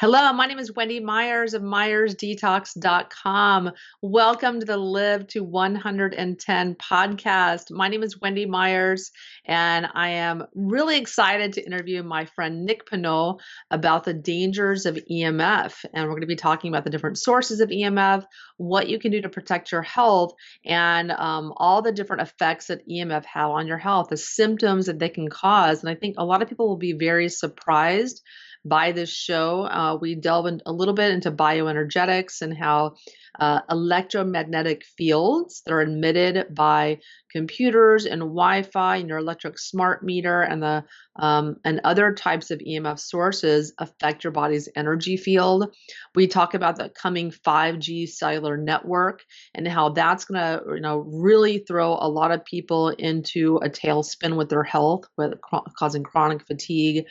Hello, my name is Wendy Myers of myersdetoxtoxins. Welcome to the Live to 110 podcast. My name is Wendy Myers, and I am really excited to interview my friend Nick Pineault about the dangers of EMF. And we're going to be talking about the different sources of EMF, what you can do to protect your health, and all the different effects that EMF have on your health, the symptoms that they can cause. And I think a lot of people will be very surprised by this show. We delve in a little bit into bioenergetics and how electromagnetic fields that are emitted by computers and Wi-Fi and your electric smart meter and the and other types of EMF sources affect your body's energy field. We talk about the coming 5G cellular network and how that's going to, really throw a lot of people into a tailspin with their health, with causing chronic fatigue.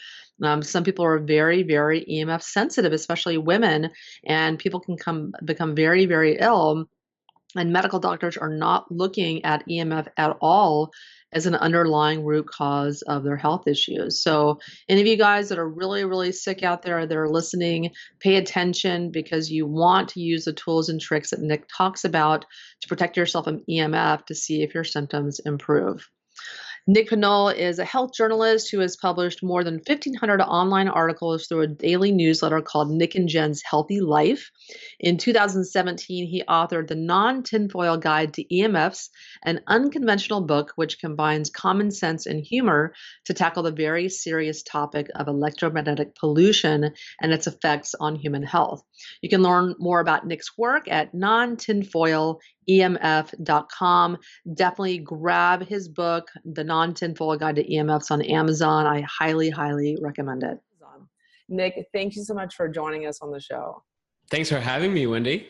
Some people are very, very EMF sensitive, especially women, and people can become very, very ill. And medical doctors are not looking at EMF at all as an underlying root cause of their health issues. So, any of you guys that are really, really sick out there that are listening, pay attention because you want to use the tools and tricks that Nick talks about to protect yourself from EMF to see if your symptoms improve. Nick Pineault is a health journalist who has published more than 1,500 online articles through a daily newsletter called Nick and Jen's Healthy Life. In 2017, he authored the Non-Tinfoil Guide to EMFs, an unconventional book which combines common sense and humor to tackle the very serious topic of electromagnetic pollution and its effects on human health. You can learn more about Nick's work at non-tinfoilemf.com. Definitely grab his book, The Non-Tinfoil Guide to EMFs, on Amazon. I highly, highly recommend it. Nick, thank you so much for joining us on the show. Thanks for having me, Wendy.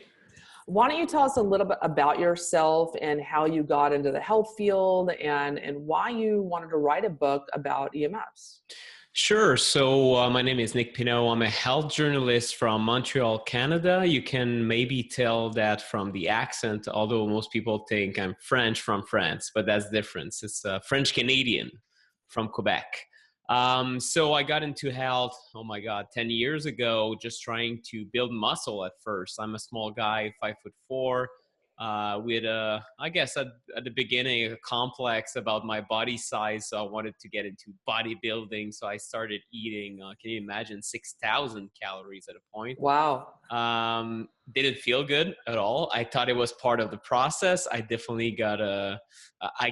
Why don't you tell us a little bit about yourself and how you got into the health field and why you wanted to write a book about EMFs? Sure. So my name is Nick Pineault. I'm a health journalist from Montreal, Canada. You can maybe tell that from the accent, although most people think I'm French from France, but that's the difference. It's French-Canadian from Quebec. So I got into health, 10 years ago, just trying to build muscle at first. I'm a small guy, 5'4", with I guess at the beginning, a complex about my body size. So I wanted to get into bodybuilding. So I started eating, can you imagine, 6,000 calories at a point. Wow. Didn't feel good at all. I thought it was part of the process. I definitely I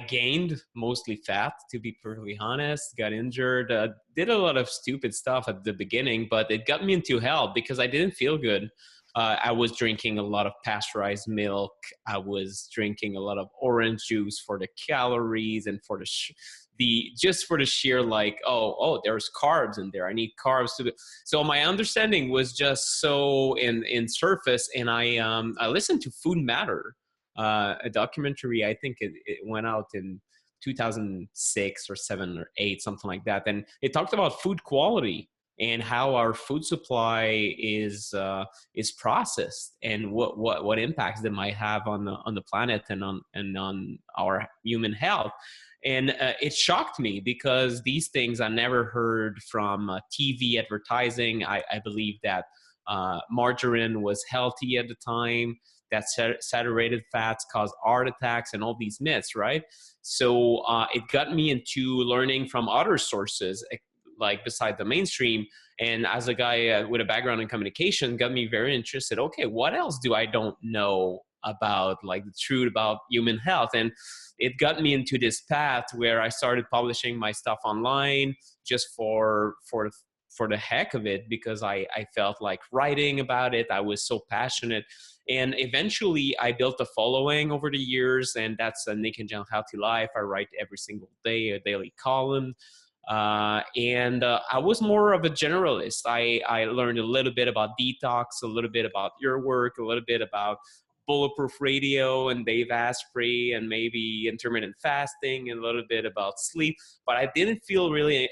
gained mostly fat, to be perfectly honest, got injured, did a lot of stupid stuff at the beginning, but it got me into health because I didn't feel good. I was drinking a lot of pasteurized milk. I was drinking a lot of orange juice for the calories and for just for the sheer there's carbs in there. I need carbs to. So my understanding was just so in surface, and I listened to Food Matter, a documentary. I think it went out in 2006 or 7 or 8, something like that, and it talked about food quality and how our food supply is processed and what impacts they might have on the planet and on our human health. And it shocked me because these things I never heard from TV advertising. I believe that margarine was healthy at the time, that saturated fats cause heart attacks and all these myths, right? So it got me into learning from other sources, like beside the mainstream. And as a guy with a background in communication, got me very interested. Okay, what else do I don't know about, like the truth about human health? And it got me into this path where I started publishing my stuff online just for the heck of it, because I felt like writing about it. I was so passionate. And eventually I built a following over the years, and that's a Nick and Jen Healthy Life. I write every single day, a daily column. And I was more of a generalist. I learned a little bit about detox, a little bit about your work, a little bit about Bulletproof Radio and Dave Asprey, and maybe intermittent fasting, and a little bit about sleep. But I didn't feel really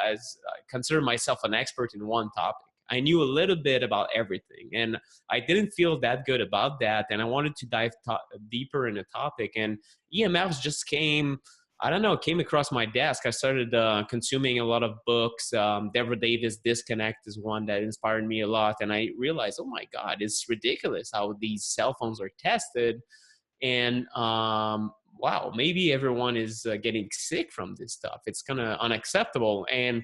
as consider myself an expert in one topic. I knew a little bit about everything, and I didn't feel that good about that. And I wanted to dive deeper in the topic, and EMFs just came I don't know, came across my desk. I started consuming a lot of books. Deborah Davis' Disconnect is one that inspired me a lot. And I realized, oh my God, it's ridiculous how these cell phones are tested. And wow, maybe everyone is getting sick from this stuff. It's kind of unacceptable. And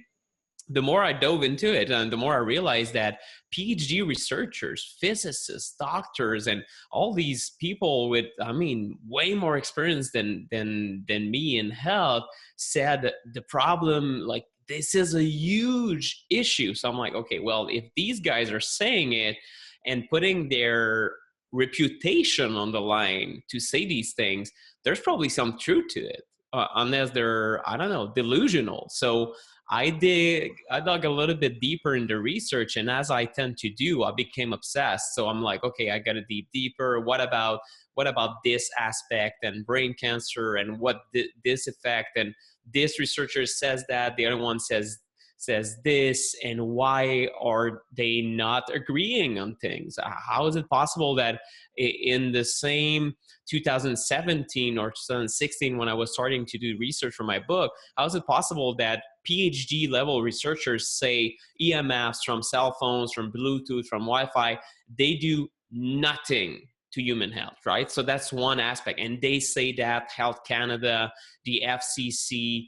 the more I dove into it, and the more I realized that PhD researchers, physicists, doctors, and all these people with, I mean, way more experience than me in health said the problem, like, this is a huge issue. So I'm like, okay, well, if these guys are saying it and putting their reputation on the line to say these things, there's probably some truth to it, unless they're, I don't know, delusional. So I dug a little bit deeper into research, and as I tend to do, I became obsessed. So I'm like, okay, I got to dig deeper. What about this aspect and brain cancer, and what this effect, and this researcher says that, the other one says this, and why are they not agreeing on things? How is it possible that in the same 2017 or 2016, when I was starting to do research for my book, how is it possible that PhD level researchers say EMFs from cell phones, from Bluetooth, from Wi-Fi, they do nothing to human health, right? So that's one aspect. And they say that Health Canada, the FCC,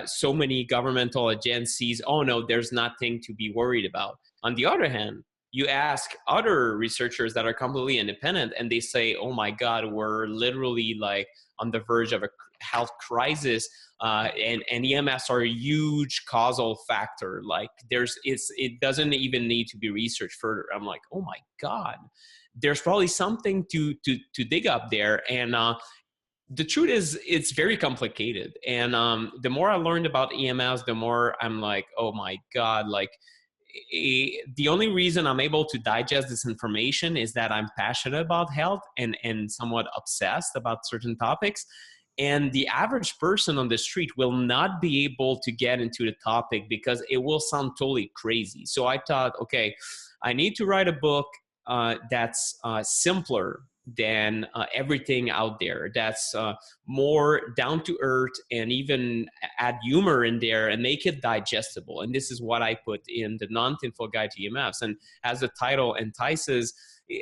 so many governmental agencies, oh no, there's nothing to be worried about. On the other hand, you ask other researchers that are completely independent, and they say, oh my God, we're literally like on the verge of a health crisis, and EMFs are a huge causal factor. Like it doesn't even need to be researched further. I'm like, oh my God, there's probably something to dig up there. And the truth is, it's very complicated. And the more I learned about EMFs, the more I'm like, oh my God, like the only reason I'm able to digest this information is that I'm passionate about health and somewhat obsessed about certain topics. And the average person on the street will not be able to get into the topic because it will sound totally crazy. So I thought, okay, I need to write a book that's simpler than everything out there, that's more down to earth, and even add humor in there and make it digestible. And this is what I put in the Non-Tinfoil Guide to EMFs. And as the title entices,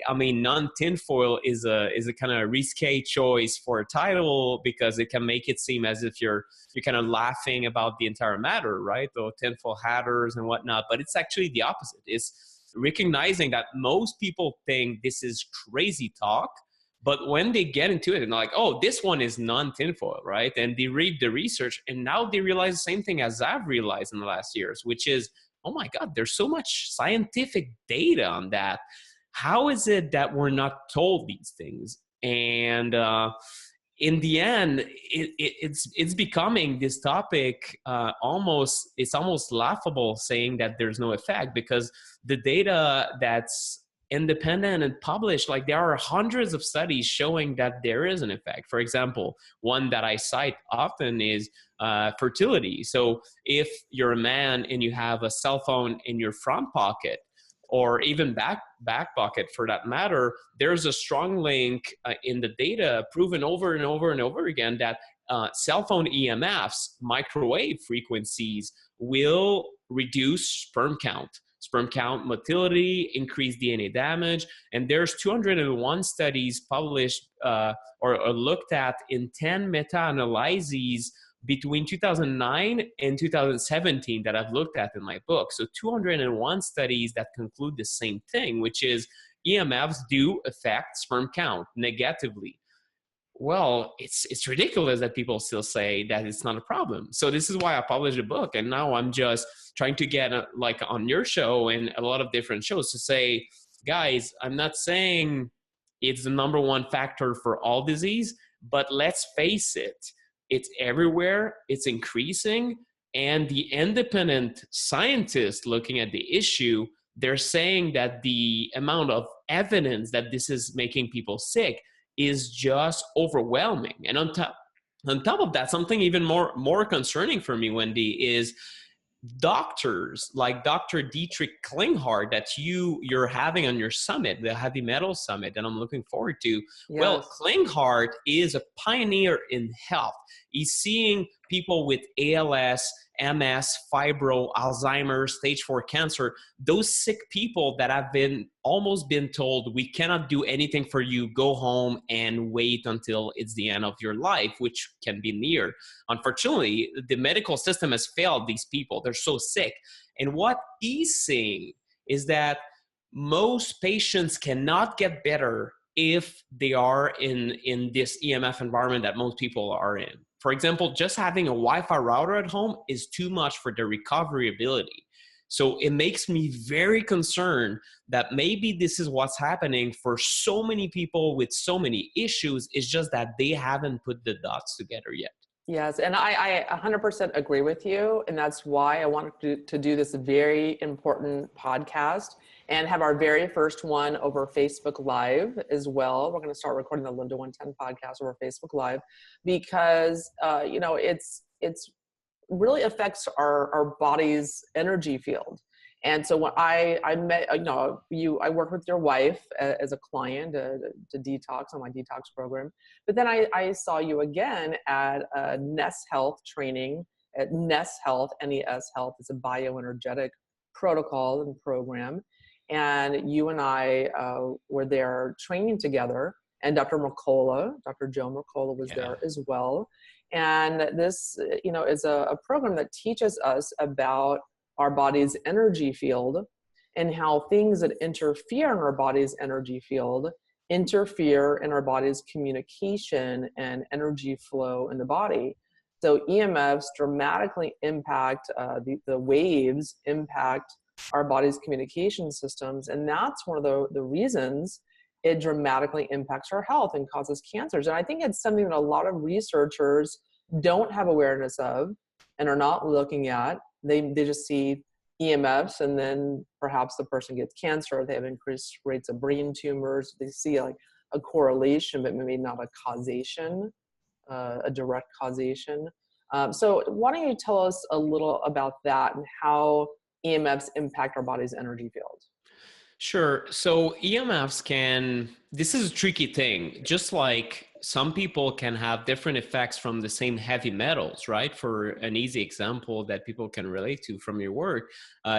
I mean, non-tinfoil is a kind of risque choice for a title, because it can make it seem as if you're kind of laughing about the entire matter, right? The tinfoil hatters and whatnot. But it's actually the opposite. It's recognizing that most people think this is crazy talk, but when they get into it and they're like, oh, this one is non-tinfoil, right? And they read the research, and now they realize the same thing as I've realized in the last years, which is, oh my God, there's so much scientific data on that. How is it that we're not told these things? And in the end, it's becoming this topic, it's almost laughable saying that there's no effect, because the data that's independent and published, like there are hundreds of studies showing that there is an effect. For example, one that I cite often is fertility. So if you're a man and you have a cell phone in your front pocket, or even back pocket for that matter, there's a strong link in the data proven over and over and over again that cell phone EMFs, microwave frequencies, will reduce sperm count motility, increase DNA damage. And there's 201 studies published or looked at in 10 meta-analyses between 2009 and 2017 that I've looked at in my book. So 201 studies that conclude the same thing, which is EMFs do affect sperm count negatively. Well, it's ridiculous that people still say that it's not a problem. So this is why I published a book, and now I'm just trying to get like on your show and a lot of different shows to say, guys, I'm not saying it's the number one factor for all disease, but let's face it, it's everywhere, it's increasing, and the independent scientists looking at the issue, they're saying that the amount of evidence that this is making people sick is just overwhelming. And on top of that, something even more concerning for me, Wendy, is doctors like Dr. Dietrich Klinghardt that you're having on your summit, the heavy metal summit that I'm looking forward to. Well, Yes. Klinghardt is a pioneer in health. He's seeing people with ALS, MS, fibro, Alzheimer's, stage 4 cancer, those sick people that have almost been told, we cannot do anything for you, go home and wait until it's the end of your life, which can be near. Unfortunately, the medical system has failed these people. They're so sick. And what he's saying is that most patients cannot get better if they are in this EMF environment that most people are in. For example, just having a Wi-Fi router at home is too much for their recovery ability. So it makes me very concerned that maybe this is what's happening for so many people with so many issues. It's just that they haven't put the dots together yet. Yes, and I 100% agree with you, and that's why I wanted to do this very important podcast and have our very first one over Facebook Live as well. We're going to start recording the Live to 110 podcast over Facebook Live because it's really affects our body's energy field. And so when I met, I worked with your wife as a client to detox on my detox program. But then I saw you again at Ness Health training at Ness Health, NES Health. It's a bioenergetic protocol and program. And you and I were there training together. And Dr. Joe Mercola was there as well. And this, is a program that teaches us about our body's energy field and how things that interfere in our body's energy field interfere in our body's communication and energy flow in the body. So EMFs dramatically impact, the waves impact our body's communication systems. And that's one of the reasons it dramatically impacts our health and causes cancers. And I think it's something that a lot of researchers don't have awareness of and are not looking at. They just see EMFs and then perhaps the person gets cancer. They have increased rates of brain tumors. They see like a correlation, but maybe not a causation, a direct causation. So why don't you tell us a little about that and how EMFs impact our body's energy field? Sure. So EMFs this is a tricky thing. Just like some people can have different effects from the same heavy metals, right? For an easy example that people can relate to from your work,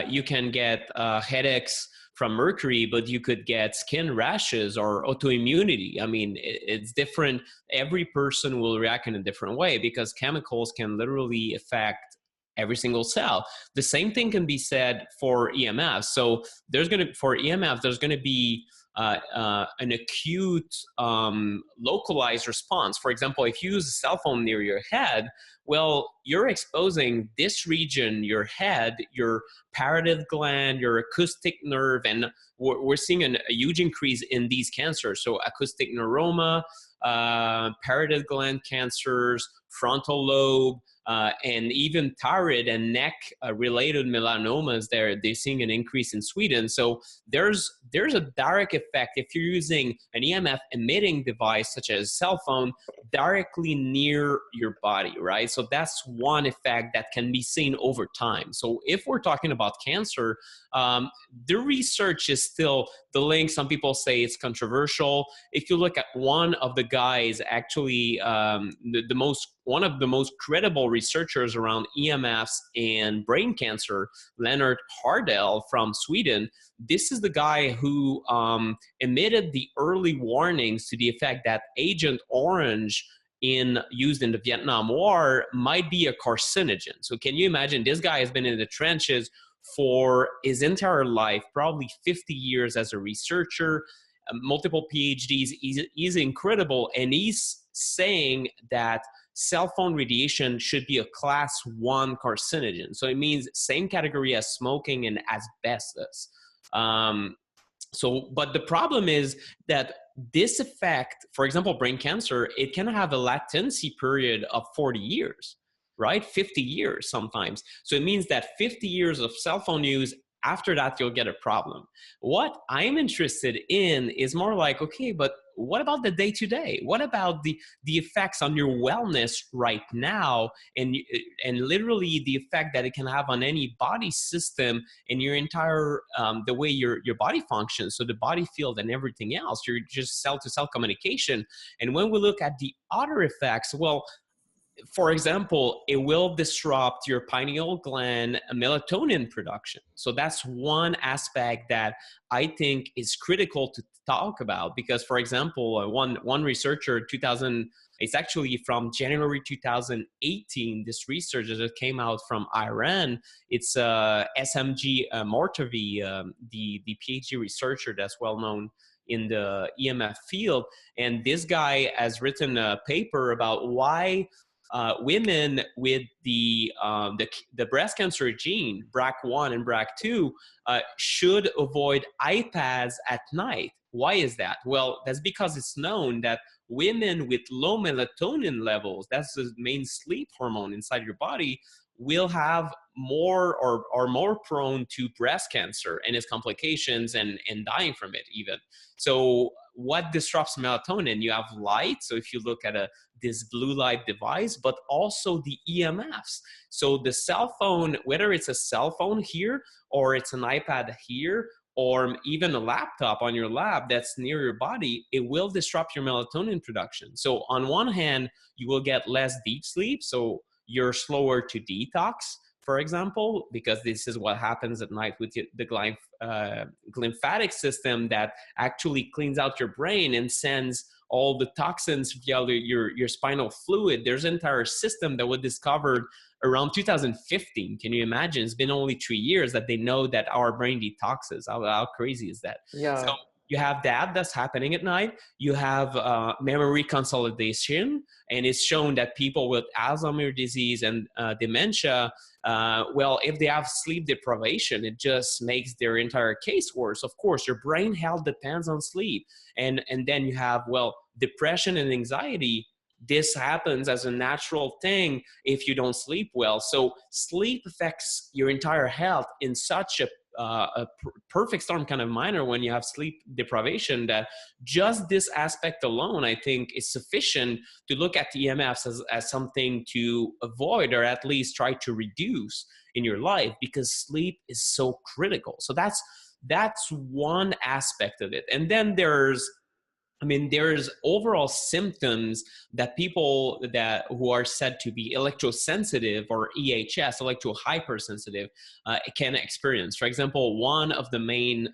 you can get headaches from mercury, but you could get skin rashes or autoimmunity. I mean, it's different. Every person will react in a different way because chemicals can literally affect every single cell. The same thing can be said for EMF. So for EMF, there's going to be an acute localized response. For example, if you use a cell phone near your head, well, you're exposing this region, your head, your parotid gland, your acoustic nerve, and we're seeing a huge increase in these cancers. So acoustic neuroma, parotid gland cancers, frontal lobe, and even thyroid and neck related melanomas, they're seeing an increase in Sweden. So there's a direct effect if you're using an EMF emitting device such as a cell phone directly near your body, right? So that's one effect that can be seen over time. So if we're talking about cancer, the research is still the link. Some people say it's controversial. If you look at one of the guys, actually one of the most credible researchers around EMFs and brain cancer, Leonard Hardell from Sweden, this is the guy who emitted the early warnings to the effect that Agent Orange used in the Vietnam War might be a carcinogen. So can you imagine, this guy has been in the trenches for his entire life, probably 50 years as a researcher, multiple PhDs. He's incredible, and he's saying that cell phone radiation should be a class 1 carcinogen. So it means same category as smoking and asbestos. But the problem is that this effect, for example, brain cancer, it can have a latency period of 40 years, right? 50 years sometimes. So it means that 50 years of cell phone use, after that, you'll get a problem. What I'm interested in is more like, okay, but what about the day to day? What about the effects on your wellness right now, and literally the effect that it can have on any body system and your entire the way your body functions, so the body field and everything else. You're just cell to cell communication. And when we look at the other effects, well, for example, it will disrupt your pineal gland melatonin production. So that's one aspect that I think is critical to talk about, because, for example, one researcher, it's actually from January 2018, this research that came out from Iran. It's SMG Mortavi, the PhD researcher that's well known in the EMF field. And this guy has written a paper about why women with the breast cancer gene, BRCA1 and BRCA2, should avoid iPads at night. Why is that? Well, that's because it's known that women with low melatonin levels, that's the main sleep hormone inside your body, will have more or are more prone to breast cancer and its complications and dying from it even. So what disrupts melatonin? You have light. So if you look at this blue light device, but also the EMFs. So the cell phone, whether it's a cell phone here or it's an iPad here, or even a laptop on your lap that's near your body, it will disrupt your melatonin production. So on one hand, you will get less deep sleep. So you're slower to detox, for example, because this is what happens at night with the lymphatic system that actually cleans out your brain and sends all the toxins via your spinal fluid. There's an entire system that was discovered around 2015. Can you imagine? It's been only 3 years that they know that our brain detoxes. How crazy is that? Yeah. So you have that's happening at night. You have memory consolidation, and it's shown that people with Alzheimer's disease and dementia, well, if they have sleep deprivation, it just makes their entire case worse. Of course, your brain health depends on sleep. And then you have, well, depression and anxiety. This happens as a natural thing if you don't sleep well. So sleep affects your entire health in such a perfect storm kind of manner when you have sleep deprivation, that just this aspect alone, I think, is sufficient to look at the EMFs as something to avoid, or at least try to reduce in your life, because sleep is so critical. So that's one aspect of it. And then there's overall symptoms that people who are said to be electrosensitive or EHS, electro hypersensitive, can experience. For example, one of the main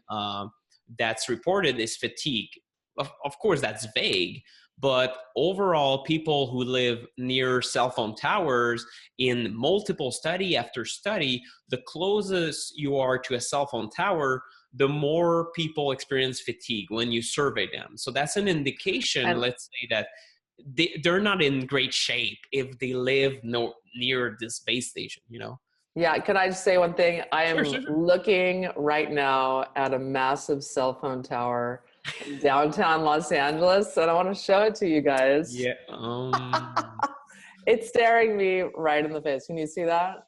that's reported is fatigue. Of course, that's vague, but overall, people who live near cell phone towers, in multiple study after study, the closest you are to a cell phone tower, the more people experience fatigue when you survey them. So that's an indication, let's say, that they're not in great shape if they live near this base station, you know? Yeah, can I just say one thing? I am Sure. looking right now at a massive cell phone tower in downtown Los Angeles, and I want to show it to you guys. Yeah. It's staring me right in the face. Can you see that?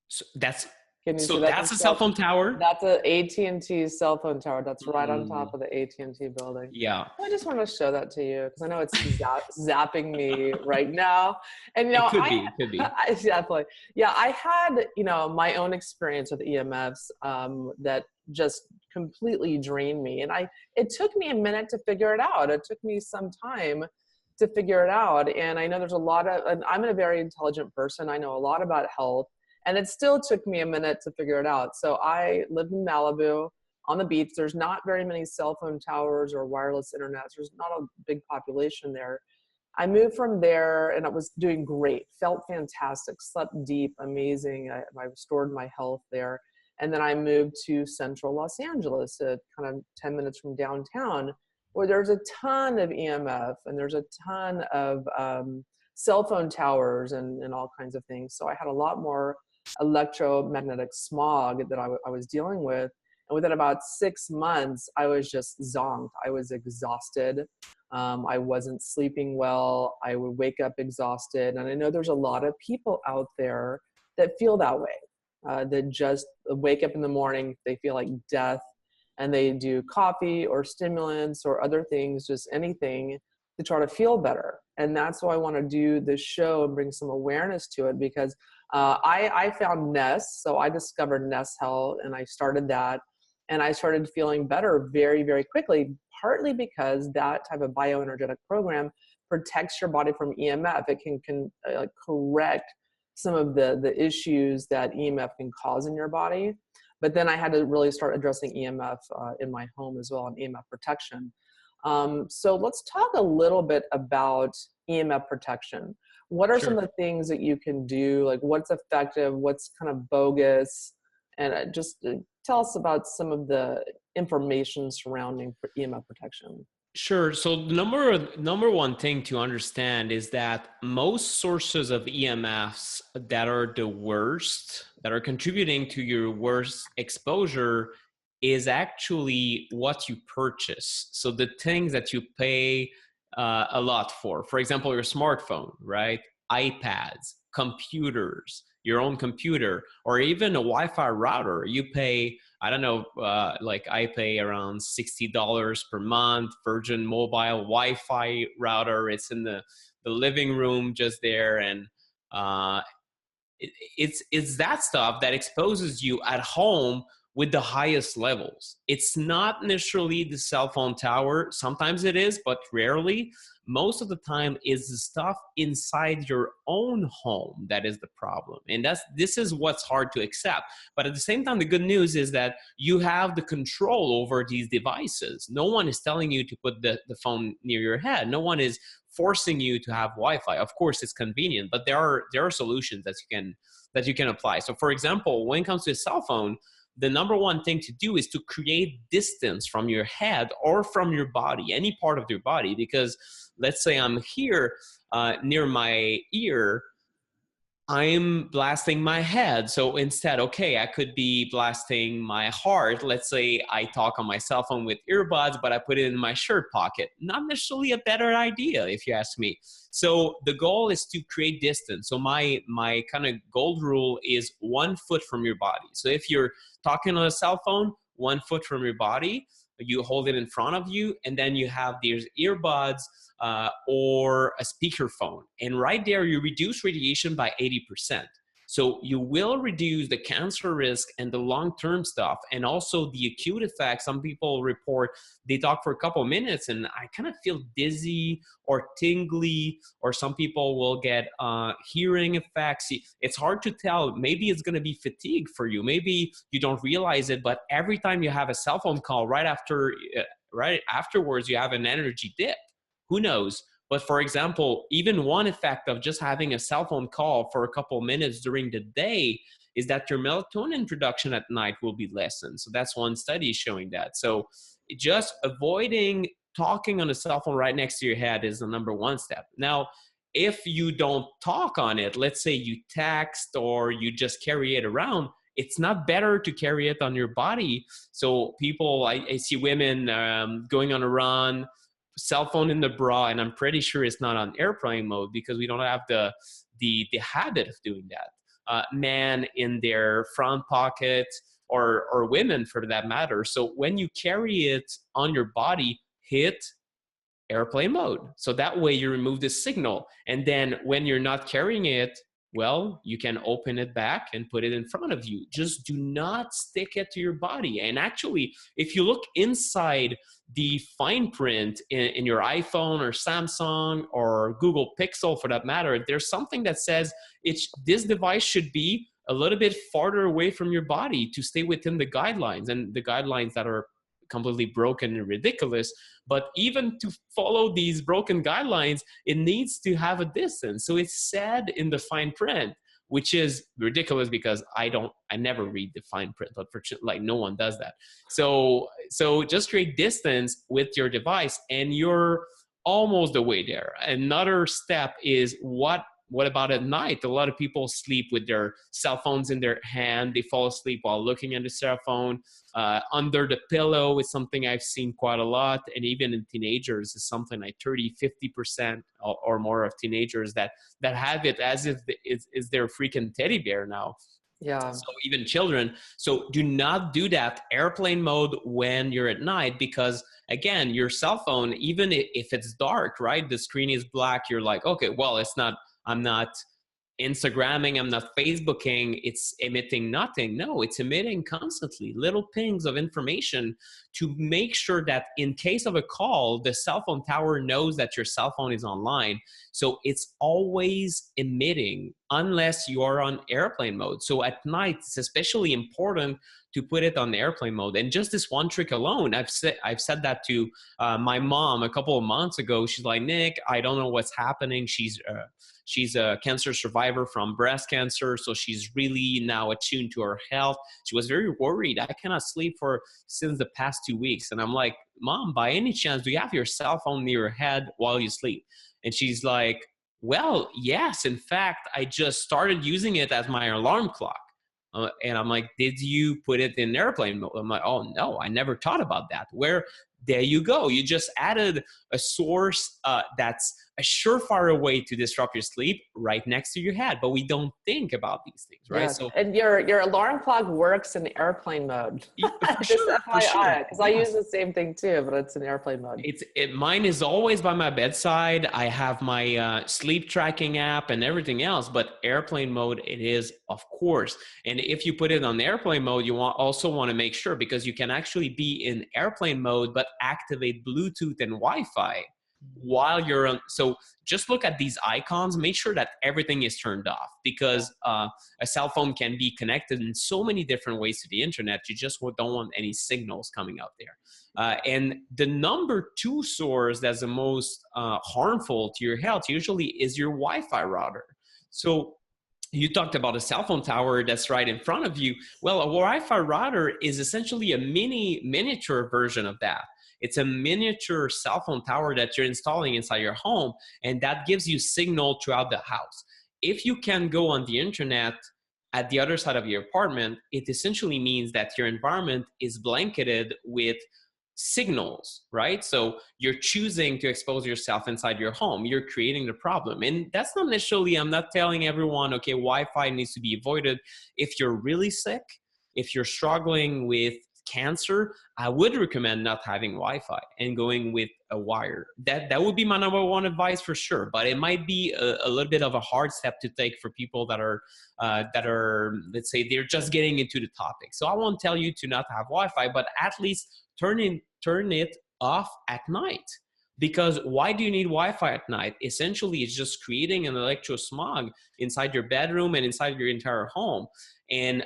So that's Can you see that? That's a cell phone tower? That's an AT&T cell phone tower. That's right on top of the AT&T building. Yeah. I just want to show that to you because I know it's zapping me right now. And, you know, It could be. I definitely. Yeah, I had, you know, my own experience with EMFs that just completely drained me. And it took me a minute to figure it out. It took me some time to figure it out. And I know there's and I'm a very intelligent person. I know a lot about health. And it still took me a minute to figure it out. So I lived in Malibu on the beach. There's not very many cell phone towers or wireless internet. There's not a big population there. I moved from there and I was doing great, felt fantastic, slept deep, amazing. I restored my health there. And then I moved to central Los Angeles, kind of 10 minutes from downtown, where there's a ton of EMF and there's a ton of cell phone towers and all kinds of things. So I had a lot more electromagnetic smog that I was dealing with. And within about 6 months, I was just zonked. I was exhausted. I wasn't sleeping well. I would wake up exhausted. And I know there's a lot of people out there that feel that way, that just wake up in the morning, they feel like death. and they do coffee or stimulants or other things, just anything to try to feel better. And that's why I want to do this show and bring some awareness to it, because I found Nest. So I discovered Nest Health and I started that, and I started feeling better very, very quickly, partly because that type of bioenergetic program protects your body from EMF. It can correct some of the issues that EMF can cause in your body. But then I had to really start addressing EMF in my home as well, and EMF protection. So let's talk a little bit about EMF protection. What are some of the things that you can do? Like, what's effective, what's kind of bogus? And just tell us about some of the information surrounding EMF protection. Sure. So the number one thing to understand is that most sources of EMFs that are the worst, that are contributing to your worst exposure, is actually what you purchase. So the things that you pay a lot for example, your smartphone, right? iPads, computers, your own computer, or even a Wi-Fi router. You pay, I don't know, like I pay around $60 per month, Virgin Mobile Wi-Fi router. It's in the living room just there. And it's that stuff that exposes you at home with the highest levels. It's not necessarily the cell phone tower. Sometimes it is, but rarely. Most of the time is the stuff inside your own home that is the problem. And this is what's hard to accept. But at the same time, the good news is that you have the control over these devices. No one is telling you to put the phone near your head. No one is forcing you to have Wi-Fi. Of course, it's convenient, but there are solutions that you can apply. So for example, when it comes to a cell phone, the number one thing to do is to create distance from your head or from your body, any part of your body. Because let's say I'm here near my ear, I'm blasting my head. So instead, okay, I could be blasting my heart. Let's say I talk on my cell phone with earbuds, but I put it in my shirt pocket. Not necessarily a better idea, if you ask me. So the goal is to create distance. So my kind of gold rule is 1 foot from your body. So if you're talking on a cell phone, 1 foot from your body, you hold it in front of you, and then you have these earbuds or a speakerphone. And right there, you reduce radiation by 80%. So you will reduce the cancer risk and the long-term stuff, and also the acute effects. Some people report they talk for a couple of minutes and I kind of feel dizzy or tingly, or some people will get hearing effects. It's hard to tell. Maybe it's going to be fatigue for you. Maybe you don't realize it, but every time you have a cell phone call, right afterwards, you have an energy dip. Who knows? But for example, even one effect of just having a cell phone call for a couple of minutes during the day is that your melatonin production at night will be lessened. So that's one study showing that. So just avoiding talking on a cell phone right next to your head is the number one step. Now, if you don't talk on it, let's say you text or you just carry it around, it's not better to carry it on your body. So people, I see women going on a run, cell phone in the bra, and I'm pretty sure it's not on airplane mode because we don't have the habit of doing that. Men in their front pocket, or women for that matter. So when you carry it on your body, hit airplane mode. So that way you remove the signal. And then when you're not carrying it, well, you can open it back and put it in front of you. Just do not stick it to your body. And actually, if you look inside the fine print in your iPhone or Samsung or Google Pixel for that matter, there's something that says this device should be a little bit farther away from your body to stay within the guidelines, and the guidelines that are completely broken and ridiculous. But even to follow these broken guidelines, it needs to have a distance. So it's said in the fine print, which is ridiculous because I never read the fine print, but like no one does that. So just create distance with your device and you're almost the way there. Another step is what about at night? A lot of people sleep with their cell phones in their hand. They fall asleep while looking at the cell phone. Under the pillow is something I've seen quite a lot. And even in teenagers is something like 30-50% or more of teenagers that have it as if it's their freaking teddy bear now. Yeah. So even children. So do not do that airplane mode when you're at night, because again, your cell phone, even if it's dark, right? The screen is black. You're like, okay, well, I'm not Instagramming, I'm not Facebooking, it's emitting nothing. No, it's emitting constantly little pings of information to make sure that in case of a call, the cell phone tower knows that your cell phone is online. So it's always emitting unless you're on airplane mode. So at night, it's especially important to put it on airplane mode. And just this one trick alone, I've said that to my mom a couple of months ago. She's like, Nick, I don't know what's happening. She's a cancer survivor from breast cancer, so she's really now attuned to her health. She was very worried. I cannot sleep since the past 2 weeks. And I'm like, Mom, by any chance, do you have your cell phone near your head while you sleep? And she's like, well, yes. In fact, I just started using it as my alarm clock. And I'm like, did you put it in airplane mode? I'm like, oh, no, I never thought about that. There you go. You just added a source that's a surefire way to disrupt your sleep right next to your head. But we don't think about these things, right? Yeah. So, and your alarm clock works in airplane mode. for Just sure, FYI, because I yes. use the same thing too, but it's in airplane mode. Mine is always by my bedside. I have my sleep tracking app and everything else, but airplane mode it is, of course. And if you put it on airplane mode, you also want to make sure, because you can actually be in airplane mode but activate Bluetooth and Wi-Fi while you're on. So just look at these icons, make sure that everything is turned off, because a cell phone can be connected in so many different ways to the internet. You just don't want any signals coming out there. And the number 2 source that's the most harmful to your health usually is your Wi-Fi router. So you talked about a cell phone tower that's right in front of you. Well, a Wi-Fi router is essentially a miniature version of that. It's a miniature cell phone tower that you're installing inside your home, and that gives you signal throughout the house. If you can go on the internet at the other side of your apartment, it essentially means that your environment is blanketed with signals, right? So you're choosing to expose yourself inside your home. You're creating the problem. And that's not necessarily, I'm not telling everyone, okay, Wi-Fi needs to be avoided. If you're really sick, if you're struggling with cancer, I would recommend not having Wi-Fi and going with a wire. That would be my number 1 advice for sure. But it might be a little bit of a hard step to take for people that are, let's say, they're just getting into the topic. So I won't tell you to not have Wi-Fi, but at least turn it off at night. Because why do you need Wi-Fi at night? Essentially, it's just creating an electrosmog inside your bedroom and inside your entire home. And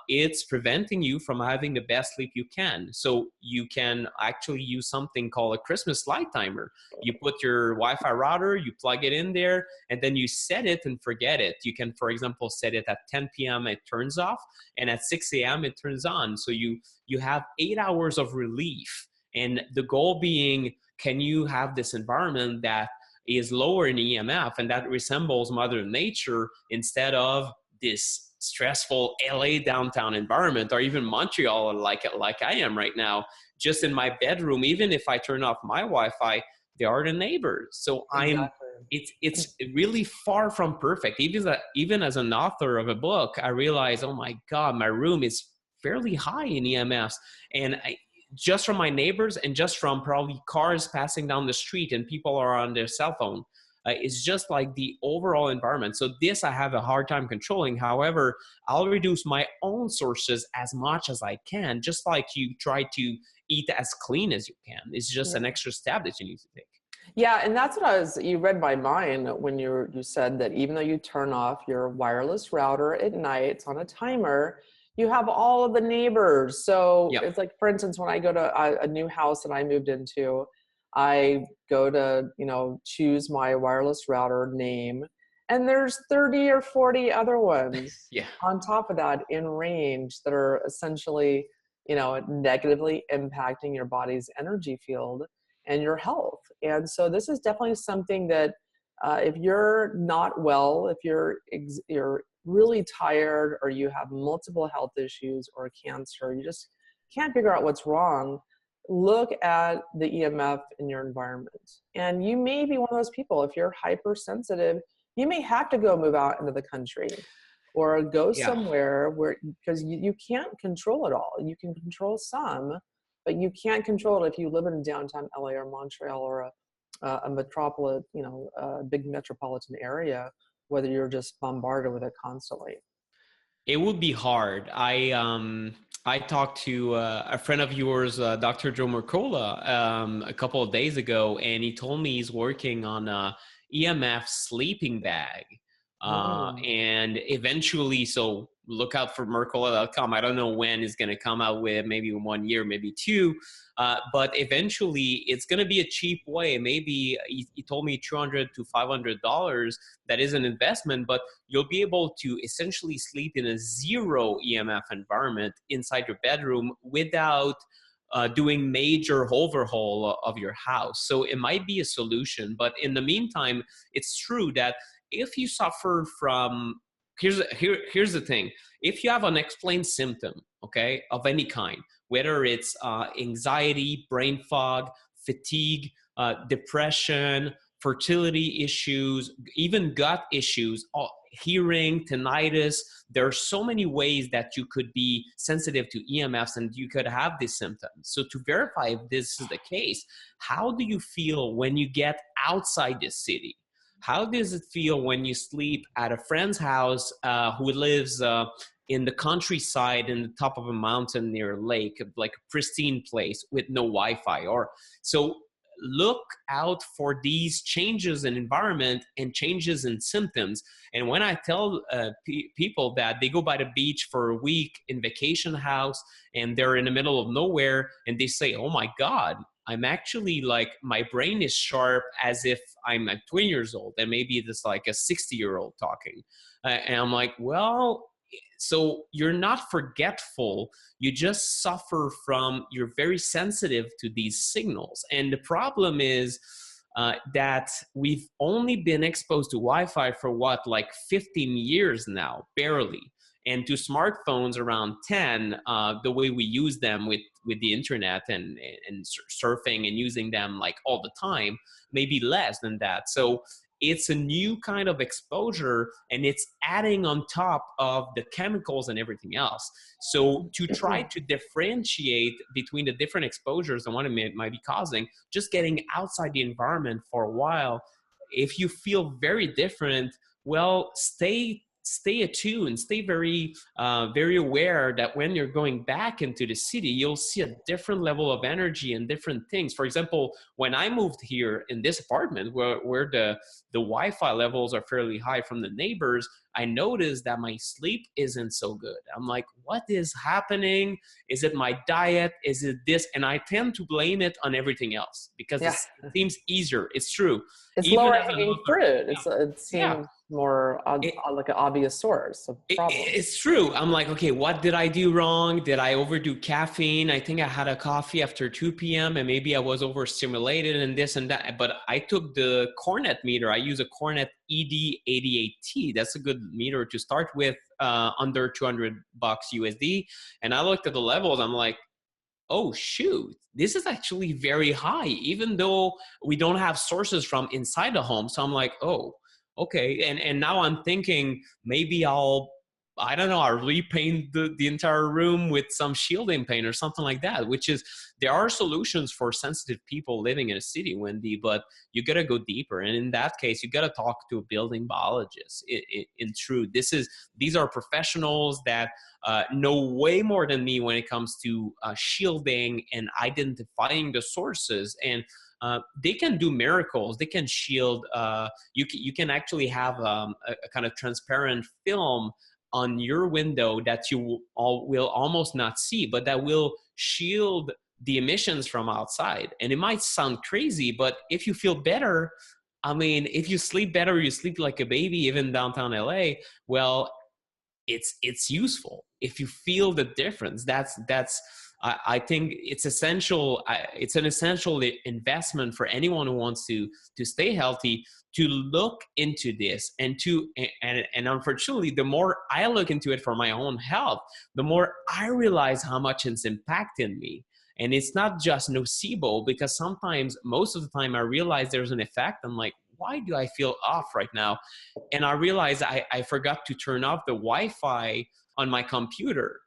it's preventing you from having the best sleep you can. So you can actually use something called a Christmas light timer. You put your Wi-Fi router, you plug it in there, and then you set it and forget it. You can, for example, set it at 10 p.m. it turns off, and at 6 a.m. it turns on. So you have 8 hours of relief. And the goal being, can you have this environment that is lower in EMF and that resembles Mother Nature instead of this stressful LA downtown environment, or even Montreal like I am right now, just in my bedroom. Even if I turn off my Wi-Fi, they are the neighbors. So it's really far from perfect. Even as an author of a book, I realize, oh my God, my room is fairly high in EMFs. And just from my neighbors and just from probably cars passing down the street and people are on their cell phone. It's just like the overall environment. So this I have a hard time controlling. However, I'll reduce my own sources as much as I can, just like you try to eat as clean as you can. It's just an extra step that you need to take. Yeah, and that's what you read my mind when you said that even though you turn off your wireless router at night, it's on a timer, you have all of the neighbors. So It's like, for instance, when I go to a new house that I moved into, I go to, choose my wireless router name, and there's 30 or 40 other ones on top of that in range that are essentially, negatively impacting your body's energy field and your health. And so this is definitely something that if you're not well, if you're really tired, or you have multiple health issues or cancer, you just can't figure out what's wrong, look at the EMF in your environment. And you may be one of those people, if you're hypersensitive, you may have to go move out into the country. or go Yeah. somewhere where, because you can't control it all. You can control some, but you can't control it if you live in downtown LA or Montreal or a metropolis, a big metropolitan area, whether you're just bombarded with it constantly. It would be hard. I talked to a friend of yours, Dr. Joe Mercola, a couple of days ago, and he told me he's working on a EMF sleeping bag. And eventually, so look out for Mercola.com. I don't know when it's going to come out with, maybe 1 year, maybe two. But eventually, it's going to be a cheap way. Maybe he told me $200 to $500. That is an investment, but you'll be able to essentially sleep in a zero EMF environment inside your bedroom without doing major overhaul of your house. So it might be a solution, but in the meantime, it's true that if you suffer from, here's the thing, if you have unexplained symptom, okay, of any kind, whether it's anxiety, brain fog, fatigue, depression, fertility issues, even gut issues, hearing, tinnitus. There are so many ways that you could be sensitive to EMFs and you could have these symptoms. So to verify if this is the case, how do you feel when you get outside the city? How does it feel when you sleep at a friend's house who lives in the countryside in the top of a mountain near a lake, like a pristine place with no Wi-Fi? Or so look out for these changes in environment and changes in symptoms. And when I tell people that they go by the beach for a week in vacation house and they're in the middle of nowhere and they say, oh my God, I'm actually like, my brain is sharp as if I'm like 20 years old, and maybe it's like a 60-year-old talking. And I'm like, well, so you're not forgetful, you just suffer from, you're very sensitive to these signals. And the problem is that we've only been exposed to Wi-Fi for what, like 15 years now, barely. And to smartphones around 10, the way we use them with the internet and surfing and using them like all the time, maybe less than that. So it's a new kind of exposure, and it's adding on top of the chemicals and everything else. So to try to differentiate between the different exposures and what it might be causing, just getting outside the environment for a while, if you feel very different, well, stay attuned, stay very aware that when you're going back into the city, you'll see a different level of energy and different things. For example, when I moved here in this apartment where the Wi-Fi levels are fairly high from the neighbors, I noticed that my sleep isn't so good. I'm like, what is happening? Is it my diet? Is it this? And I tend to blame it on everything else because it seems easier. It's true. It's Even lower as an hanging author, fruit. It seems more like an obvious source of problem. It's true. I'm like, okay, what did I do wrong? Did I overdo caffeine? I think I had a coffee after 2 p.m. and maybe I was overstimulated and this and that. But I took the Cornet meter. I use a Cornet ED88T. That's a good meter to start with, under $200 USD. And I looked at the levels. I'm like, oh shoot, this is actually very high, even though we don't have sources from inside the home. So I'm like, oh, okay. And now I'm thinking maybe I'll repaint the entire room with some shielding paint or something like that, which is, there are solutions for sensitive people living in a city, Wendy, but you got to go deeper. And in that case, you got to talk to a building biologist. In truth, these are professionals that know way more than me when it comes to shielding and identifying the sources. And they can do miracles. They can shield. You can actually have a kind of transparent film on your window that you will almost not see, but that will shield the emissions from outside. And it might sound crazy, but if you feel better, I mean, if you sleep better, you sleep like a baby, even downtown LA, well, it's useful. If you feel the difference, I think it's essential. It's an essential investment for anyone who wants to stay healthy, to look into this. And unfortunately, the more I look into it for my own health, the more I realize how much it's impacting me. And it's not just nocebo, because sometimes, most of the time, I realize there's an effect. I'm like, why do I feel off right now? And I realized I forgot to turn off the Wi-Fi on my computer.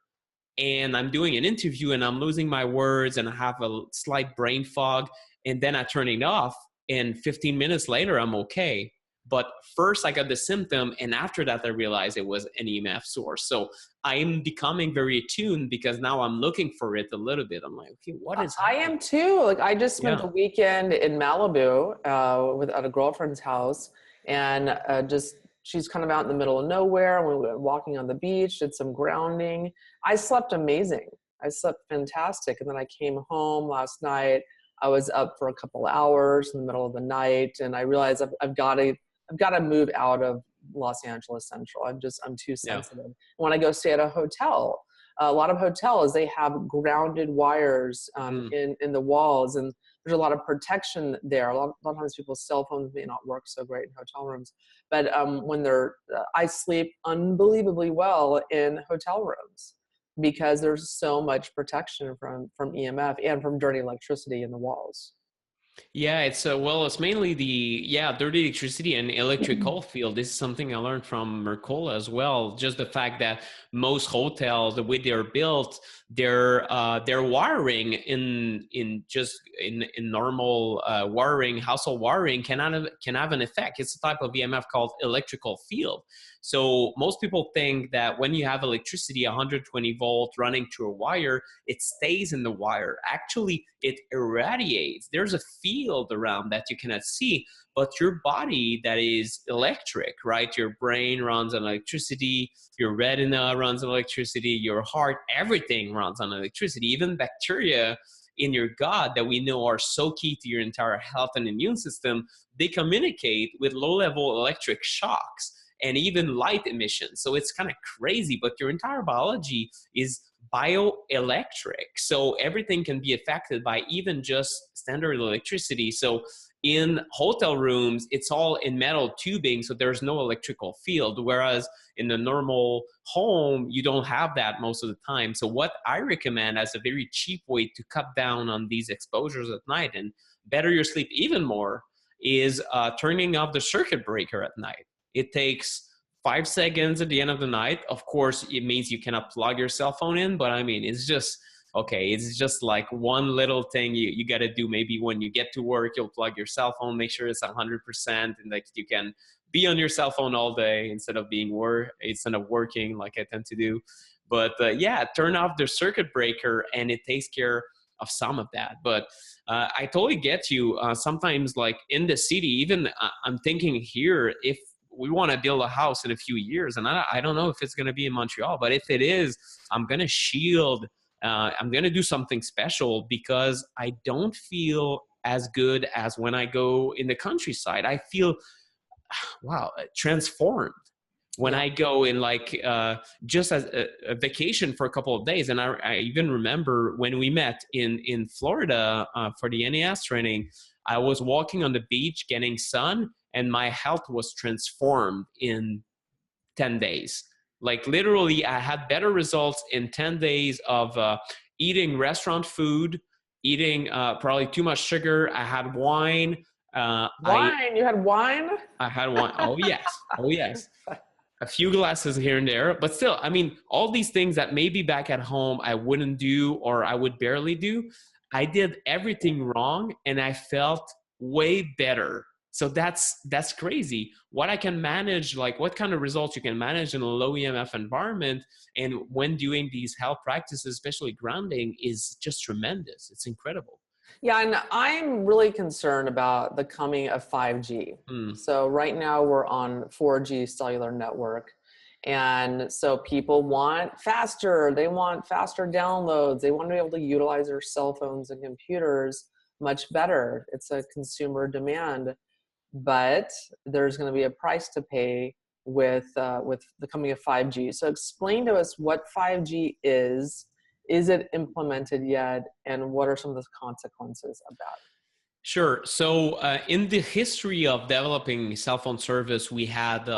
And I'm doing an interview and I'm losing my words and I have a slight brain fog. And then I turn it off, and 15 minutes later, I'm okay. But first I got the symptom, and after that I realized it was an EMF source. So I'm becoming very attuned because now I'm looking for it a little bit. I'm like, okay, what is I am too. Like, I just spent Yeah. a weekend in Malibu at a girlfriend's house, and she's kind of out in the middle of nowhere. We were walking on the beach, did some grounding. I slept amazing. I slept fantastic. And then I came home last night. I was up for a couple hours in the middle of the night, and I realized I've got to move out of Los Angeles Central. I'm too sensitive. Yeah. When I go stay at a hotel, a lot of hotels, they have grounded wires in the walls, and there's a lot of protection there. A lot of times people's cell phones may not work so great in hotel rooms, but I sleep unbelievably well in hotel rooms because there's so much protection from EMF and from dirty electricity in the walls. Yeah, it's mainly the dirty electricity and electrical field. This is something I learned from Mercola as well. Just the fact that most hotels, the way they're built, their wiring in normal wiring, household wiring can have an effect. It's a type of EMF called electrical field. So most people think that when you have electricity, 120 volt running through a wire, it stays in the wire. Actually, it irradiates. There's a field around that you cannot see, but your body that is electric, right? Your brain runs on electricity, your retina runs on electricity, your heart, everything runs on electricity. Even bacteria in your gut that we know are so key to your entire health and immune system, they communicate with low-level electric shocks and even light emissions. So it's kind of crazy, but your entire biology is bioelectric. So everything can be affected by even just standard electricity. So in hotel rooms, it's all in metal tubing, so there's no electrical field. Whereas in the normal home, you don't have that most of the time. So what I recommend as a very cheap way to cut down on these exposures at night and better your sleep even more is turning off the circuit breaker at night. It takes 5 seconds at the end of the night. Of course, it means you cannot plug your cell phone in, but I mean, it's just, okay, it's just like one little thing you got to do. Maybe when you get to work, you'll plug your cell phone, make sure it's 100%, and like you can be on your cell phone all day instead of working like I tend to do. But turn off the circuit breaker and it takes care of some of that. But I totally get you. Sometimes like in the city, even I'm thinking here, if we want to build a house in a few years, and I don't know if it's going to be in Montreal, but if it is, I'm going to shield. I'm going to do something special because I don't feel as good as when I go in the countryside. I feel, transformed when I go in just as a vacation for a couple of days. And I even remember when we met in Florida for the NAS training, I was walking on the beach getting sun, and my health was transformed in 10 days. Like literally, I had better results in 10 days of eating restaurant food, eating probably too much sugar. I had wine. You had wine? I had wine. Oh, yes. Oh, yes. A few glasses here and there. But still, I mean, all these things that maybe back at home I wouldn't do or I would barely do, I did everything wrong and I felt way better. So that's crazy. What I can manage, like what kind of results you can manage in a low EMF environment and when doing these health practices, especially grounding, is just tremendous. It's incredible. Yeah, and I'm really concerned about the coming of 5G. So right now we're on 4G cellular network. And so people want faster, they want faster downloads. They want to be able to utilize their cell phones and computers much better. It's a consumer demand. But there's going to be a price to pay with the coming of 5G. So explain to us what 5G is it implemented yet, and what are some of the consequences of that? Sure. So in the history of developing cell phone service, we had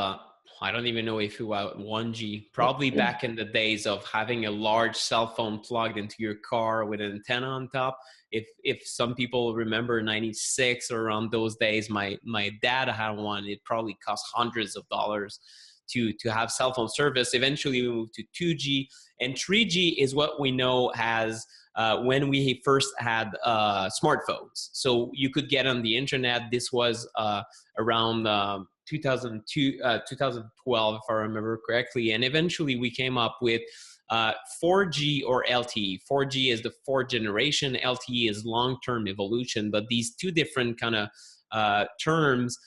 I don't even know if it was 1G, probably back in the days of having a large cell phone plugged into your car with an antenna on top. If some people remember 96 or around those days, my dad had one. It probably cost hundreds of dollars to have cell phone service. Eventually we moved to 2G, and 3G is what we know as when we first had smartphones. So you could get on the internet. This was around 2002, 2012, if I remember correctly. And eventually we came up with 4G or LTE. 4G is the fourth generation. LTE is long-term evolution. But these two different kind of terms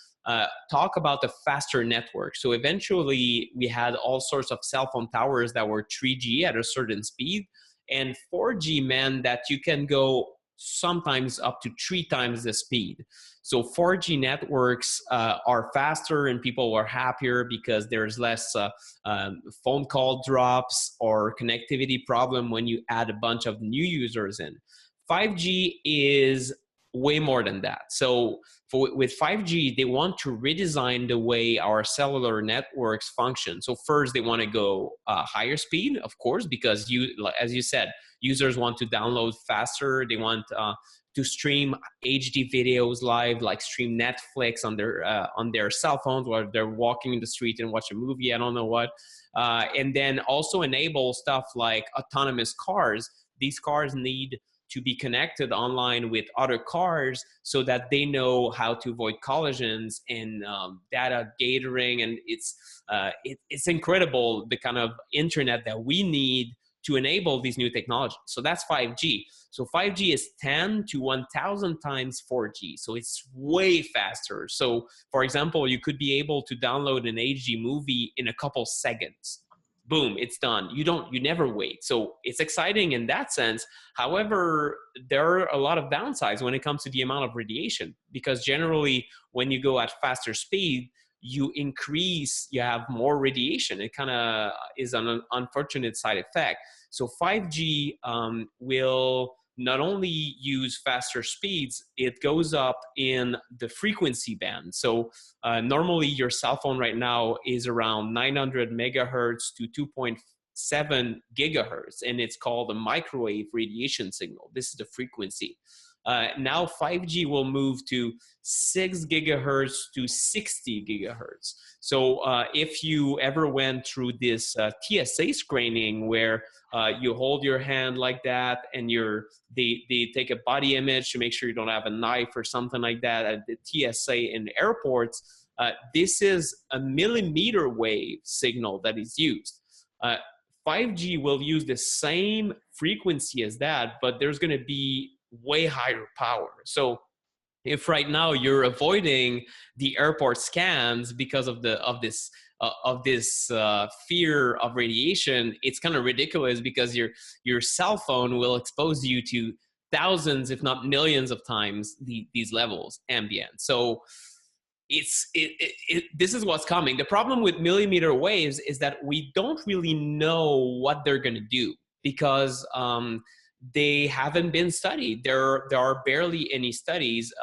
talk about the faster network. So eventually we had all sorts of cell phone towers that were 3G at a certain speed. And 4G meant that you can go sometimes up to 3 times the speed. So 4G networks are faster and people are happier because there's less phone call drops or connectivity problem when you add a bunch of new users in. 5G is way more than that. So with 5G, they want to redesign the way our cellular networks function. So first, they want to go higher speed, of course, because as you said, users want to download faster. They want to stream HD videos live, like stream Netflix on their cell phones while they're walking in the street and watch a movie. I don't know what. And then also enable stuff like autonomous cars. These cars need to be connected online with other cars so that they know how to avoid collisions and data gathering. And it's incredible the kind of internet that we need to enable these new technologies. So that's 5G. So 5G is 10 to 1,000 times 4G. So it's way faster. So for example, you could be able to download an HD movie in a couple seconds. Boom, it's done. You never wait. So it's exciting in that sense. However, there are a lot of downsides when it comes to the amount of radiation, because generally when you go at faster speed, you have more radiation. It kind of is an unfortunate side effect. So 5G will not only use faster speeds, it goes up in the frequency band. So normally your cell phone right now is around 900 megahertz to 2.7 gigahertz, and it's called a microwave radiation signal. This is the frequency. Now 5G will move to 6 gigahertz to 60 gigahertz. So if you ever went through this TSA screening where you hold your hand like that and they take a body image to make sure you don't have a knife or something like that at the TSA in airports, this is a millimeter wave signal that is used. 5G will use the same frequency as that, but there's going to be way higher power. So if right now you're avoiding the airport scans because of this fear of radiation, it's kind of ridiculous because your cell phone will expose you to thousands, if not millions of times these levels ambient. So this is what's coming. The problem with millimeter waves is that we don't really know what they're going to do because they haven't been studied. There are barely any studies.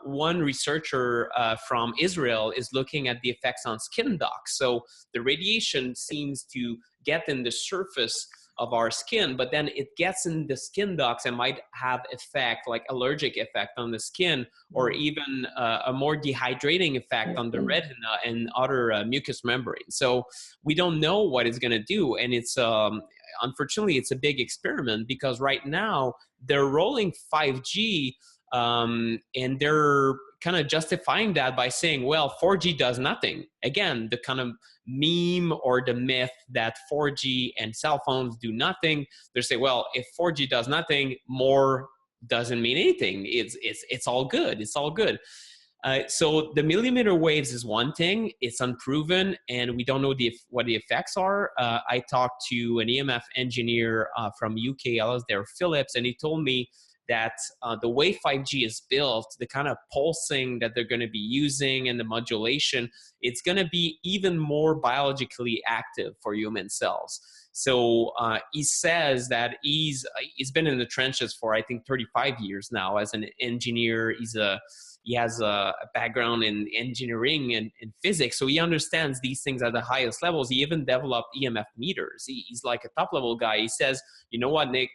One researcher from Israel is looking at the effects on skin docs. So the radiation seems to get in the surface of our skin, but then it gets in the skin ducts and might have effect, like allergic effect on the skin, or even a more dehydrating effect on the retina and other mucous membranes. So we don't know what it's going to do. And it's unfortunately, it's a big experiment because right now they're rolling 5G and they're kind of justifying that by saying, well, 4G does nothing. Again, the kind of meme or the myth that 4G and cell phones do nothing. They say, well, if 4G does nothing, more doesn't mean anything. It's all good. It's all good. So the millimeter waves is one thing. It's unproven, and we don't know what the effects are. I talked to an EMF engineer from UK, Alasdair Phillips, and he told me that the way 5G is built, the kind of pulsing that they're going to be using and the modulation, it's going to be even more biologically active for human cells. So he says that he's been in the trenches for, I think, 35 years now as an engineer. He has a background in engineering and physics, so he understands these things at the highest levels. He even developed EMF meters. He's like a top level guy. He says, you know what, Nick?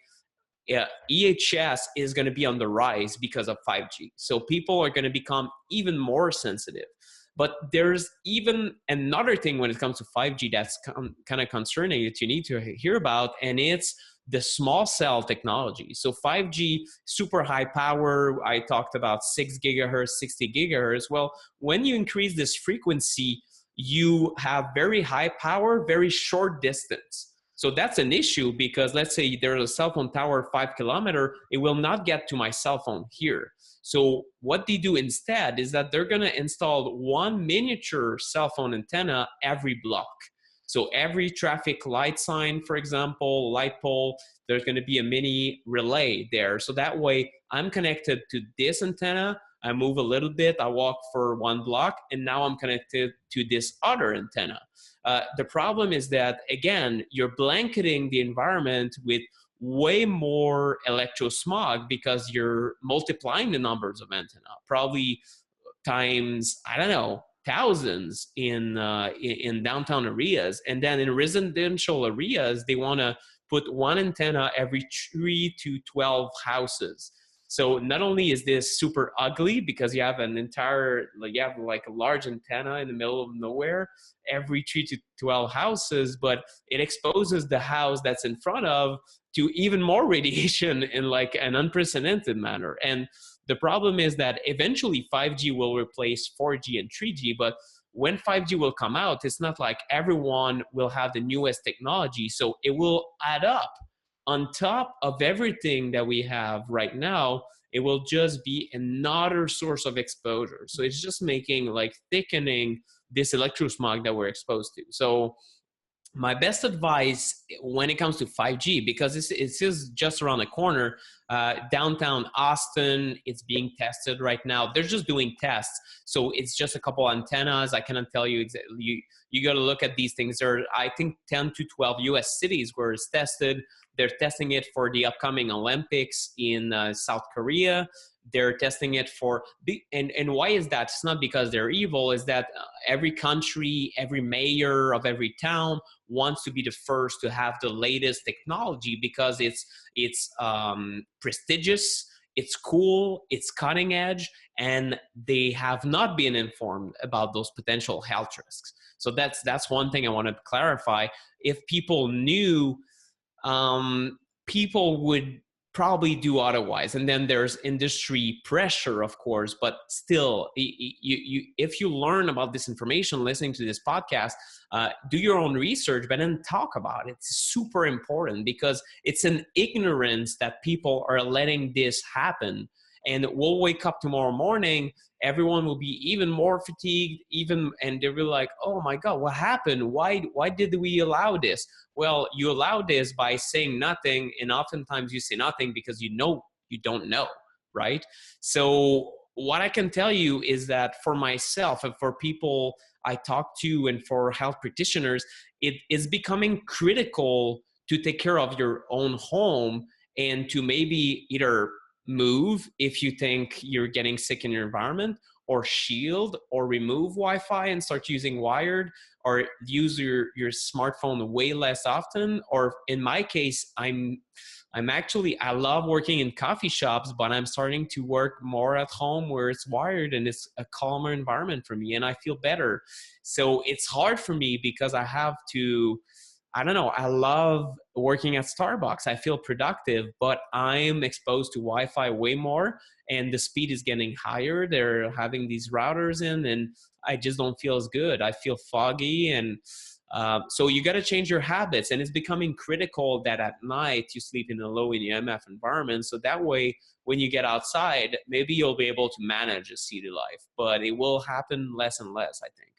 Yeah, EHS is going to be on the rise because of 5G. So people are going to become even more sensitive. But there's even another thing when it comes to 5G that's kind of concerning that you need to hear about, and it's the small cell technology. So 5G, super high power, I talked about 6 gigahertz, 60 gigahertz. Well, when you increase this frequency, you have very high power, very short distance. So that's an issue because let's say there's a cell phone tower 5 kilometers, it will not get to my cell phone here. So what they do instead is that they're going to install one miniature cell phone antenna every block. So every traffic light sign, for example, light pole, there's going to be a mini relay there. So that way I'm connected to this antenna. I move a little bit, I walk for 1 block, and now I'm connected to this other antenna. The problem is that, again, you're blanketing the environment with way more electrosmog because you're multiplying the numbers of antenna, probably times, I don't know, thousands in downtown areas. And then in residential areas, they want to put one antenna every 3 to 12 houses. So not only is this super ugly because you have like a large antenna in the middle of nowhere every 3 to 12 houses, but it exposes the house that's in front of to even more radiation in like an unprecedented manner. And the problem is that eventually 5G will replace 4G and 3G, but when 5G will come out, it's not like everyone will have the newest technology. So it will add up. On top of everything that we have right now, it will just be another source of exposure. So it's just thickening this electrosmog that we're exposed to. So my best advice when it comes to 5G, because it is just around the corner, downtown Austin, it's being tested right now. They're just doing tests. So it's just a couple antennas. I cannot tell you exactly. You got to look at these things. There are, I think, 10 to 12 US cities where it's tested. They're testing it for the upcoming Olympics in South Korea. They're testing it for, and why is that? It's not because they're evil, is that every country, every mayor of every town wants to be the first to have the latest technology because it's prestigious, it's cool, it's cutting edge, and they have not been informed about those potential health risks. So that's one thing I wanted to clarify. If people knew, people would probably do otherwise. And then there's industry pressure, of course, but still, if you learn about this information listening to this podcast, do your own research, but then talk about it. It's super important because it's an ignorance that people are letting this happen. And we'll wake up tomorrow morning, everyone will be even more fatigued, and they'll be like, oh my God, what happened? Why did we allow this? Well, you allow this by saying nothing, and oftentimes you say nothing because you know you don't know, right? So what I can tell you is that for myself and for people I talk to and for health practitioners, it is becoming critical to take care of your own home and to maybe either move if you think you're getting sick in your environment, or shield or remove Wi-Fi and start using wired, or use your smartphone way less often. Or in my case, I love working in coffee shops, but I'm starting to work more at home where it's wired and it's a calmer environment for me and I feel better. So it's hard for me because I have to, I don't know, I love working at Starbucks. I feel productive, but I'm exposed to Wi-Fi way more and the speed is getting higher. They're having these routers in and I just don't feel as good. I feel foggy. And so you got to change your habits. And it's becoming critical that at night you sleep in a low EMF environment. So that way, when you get outside, maybe you'll be able to manage a city life, but it will happen less and less, I think.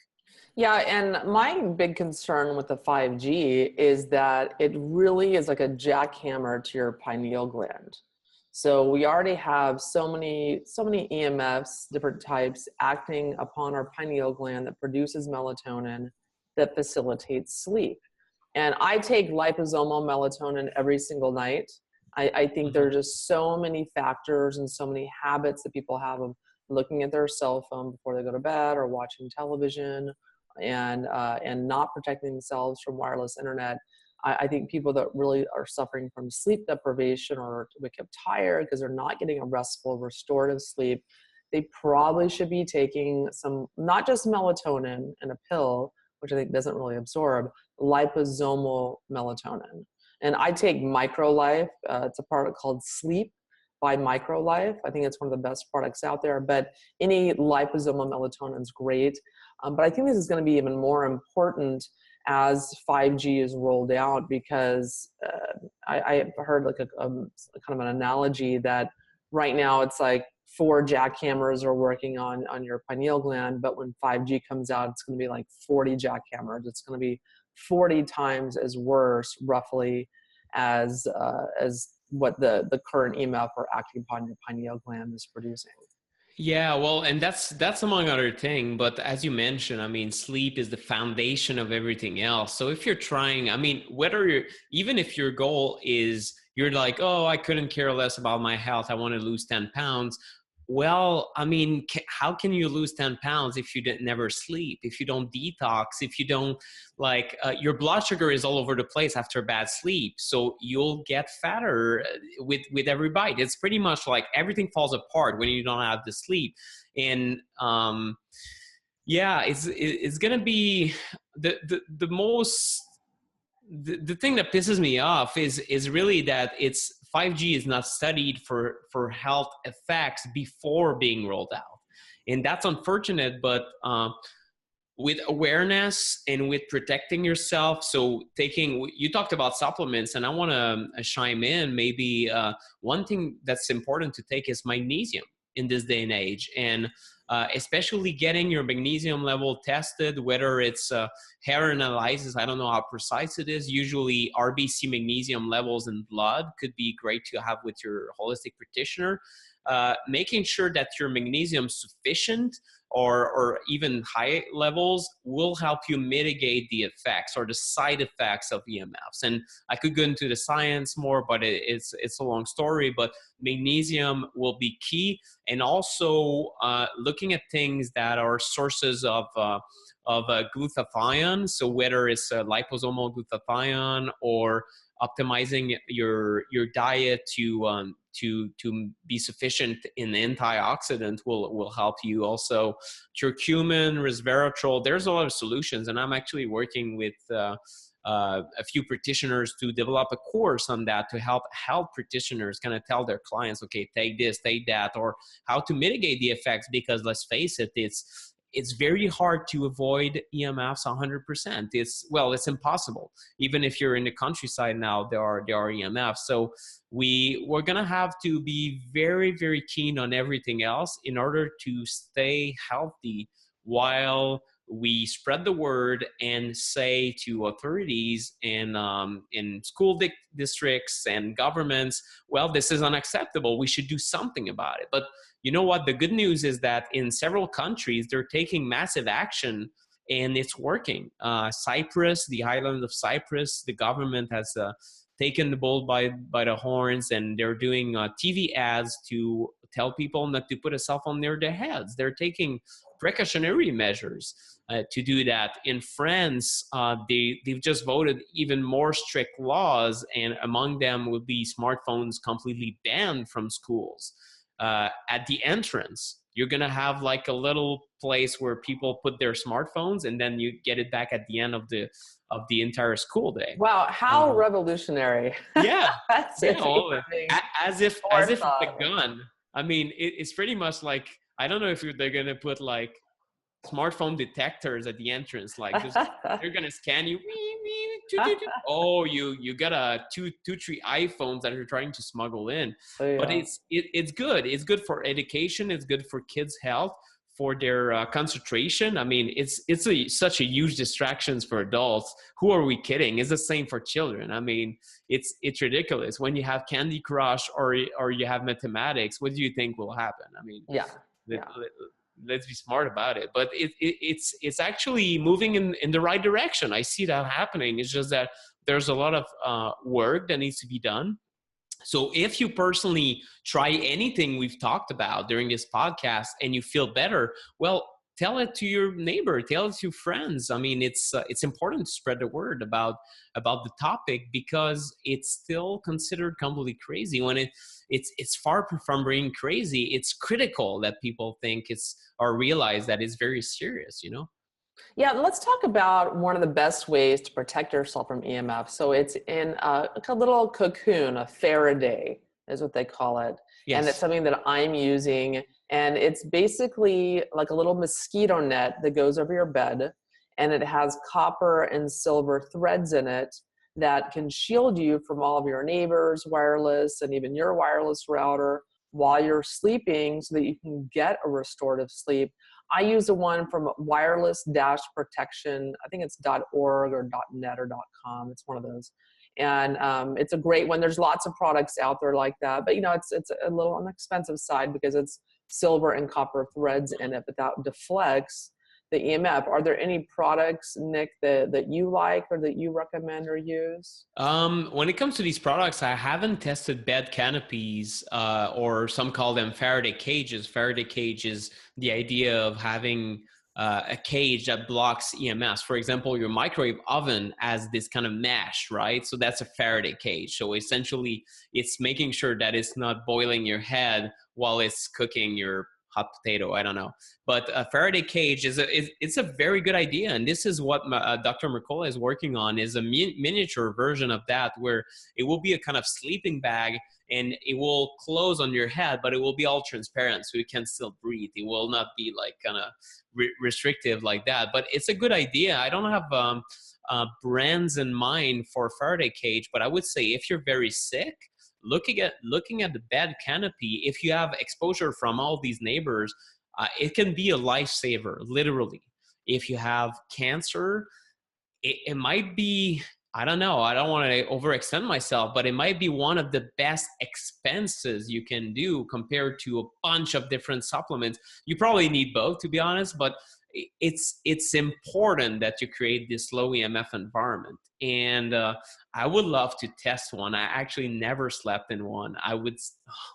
Yeah, and my big concern with the 5G is that it really is like a jackhammer to your pineal gland. So we already have so many EMFs, different types, acting upon our pineal gland that produces melatonin that facilitates sleep. And I take liposomal melatonin every single night. I think there are just so many factors and so many habits that people have of looking at their cell phone before they go to bed or watching television and not protecting themselves from wireless internet. I think people that really are suffering from sleep deprivation or wake up tired because they're not getting a restful, restorative sleep, they probably should be taking some, not just melatonin in a pill, which I think doesn't really absorb, liposomal melatonin. And I take MicroLife. It's a product called Sleep by MicroLife. I think it's one of the best products out there, but any liposomal melatonin is great. But I think this is going to be even more important as 5G is rolled out, because I heard like a kind of an analogy that right now it's like 4 jackhammers are working on your pineal gland, but when 5G comes out, it's going to be like 40 jackhammers. It's going to be 40 times as worse, roughly, as what the current EMF or acting upon your pineal gland is producing. Yeah, well, and that's among other thing, but as you mentioned, I mean, sleep is the foundation of everything else. So if you're trying, I mean, whether you're, even if your goal is, you're like, oh, I couldn't care less about my health, I want to lose 10 pounds. Well, I mean, how can you lose 10 pounds if you never sleep, if you don't detox, if you don't, like, your blood sugar is all over the place after bad sleep. So you'll get fatter with every bite. It's pretty much like everything falls apart when you don't have the sleep. And yeah, it's going to be the most, the thing that pisses me off is really that it's 5G is not studied for health effects before being rolled out. And that's unfortunate, but with awareness and with protecting yourself. So you talked about supplements, and I want to chime in. Maybe one thing that's important to take is magnesium in this day and age. And especially getting your magnesium level tested, whether it's hair analysis, I don't know how precise it is. Usually RBC magnesium levels in blood could be great to have with your holistic practitioner. Making sure that your magnesium is sufficient or even high levels will help you mitigate the effects or the side effects of EMFs. And I could go into the science more, but it's a long story, but magnesium will be key. And also looking at things that are sources of glutathione. So whether it's liposomal glutathione or optimizing your diet to be sufficient in antioxidant will help you. Also curcumin, resveratrol, there's a lot of solutions, and I'm actually working with a few practitioners to develop a course on that to help practitioners kind of tell their clients, okay, take this, take that, or how to mitigate the effects, because let's face it, it's very hard to avoid EMFs 100%. It's impossible. Even if you're in the countryside now, there are EMFs. So we're going to have to be very, very keen on everything else in order to stay healthy while we spread the word and say to authorities and in school districts and governments, well, this is unacceptable. We should do something about it. But you know what? The good news is that in several countries, they're taking massive action and it's working. Cyprus, the island of Cyprus, the government has taken the bull by the horns, and they're doing TV ads to tell people not to put a cell phone near their heads. They're taking precautionary measures to do that. In France, they've just voted even more strict laws, and among them will be smartphones completely banned from schools. At the entrance, you're going to have like a little place where people put their smartphones, and then you get it back at the end of the entire school day. Wow, how revolutionary. Yeah. That's as if it's a gun. I mean, it's pretty much like, I don't know if they're going to put like smartphone detectors at the entrance, like they're going to scan you. Oh, you got a two, 3 iPhones that you're trying to smuggle in. Oh, yeah. But it's good. It's good for education. It's good for kids' health, for their concentration. I mean, it's such a huge distractions for adults. Who are we kidding? It's the same for children. I mean, it's ridiculous. When you have Candy Crush or you have mathematics, what do you think will happen? I mean, let's be smart about it. But it's actually moving in the right direction. I see that happening. It's just that there's a lot of work that needs to be done. So if you personally try anything we've talked about during this podcast and you feel better, well, tell it to your neighbor, tell it to friends. I mean, it's important to spread the word about the topic, because it's still considered completely crazy when it's far from being crazy. It's critical that people think it's, or realize that it's very serious, you know? Yeah, let's talk about one of the best ways to protect yourself from EMF. So it's in a little cocoon, a Faraday is what they call it. Yes. And it's something that I'm using. And it's basically like a little mosquito net that goes over your bed. And it has copper and silver threads in it that can shield you from all of your neighbors' wireless and even your wireless router while you're sleeping, so that you can get a restorative sleep. I use the one from wireless-protection. I think it's .org or .net or .com. It's one of those. And it's a great one. There's lots of products out there like that, but it's a little on the expensive side because it's silver and copper threads in it, but that deflects the EMF. Are there any products, Nick, that you like or that you recommend or use? When it comes to these products, I haven't tested bed canopies, or some call them Faraday cages. Faraday cage is the idea of having a cage that blocks EMFs. For example, your microwave oven has this kind of mesh, right? So that's a Faraday cage. So essentially, it's making sure that it's not boiling your head while it's cooking your hot potato. I don't know. But a Faraday cage it's a very good idea. And this is what Dr. Mercola is working on, is a miniature version of that, where it will be a kind of sleeping bag and it will close on your head, but it will be all transparent so you can still breathe. It will not be like kind of restrictive like that. But it's a good idea. I don't have brands in mind for Faraday cage, but I would say if you're very sick, looking at the bed canopy, if you have exposure from all these neighbors, it can be a lifesaver, literally. If you have cancer, it might be, I don't know, I don't want to overextend myself, but it might be one of the best expenses you can do compared to a bunch of different supplements. You probably need both, to be honest, but it's important that you create this low EMF environment. And I would love to test one. I actually never slept in one. Oh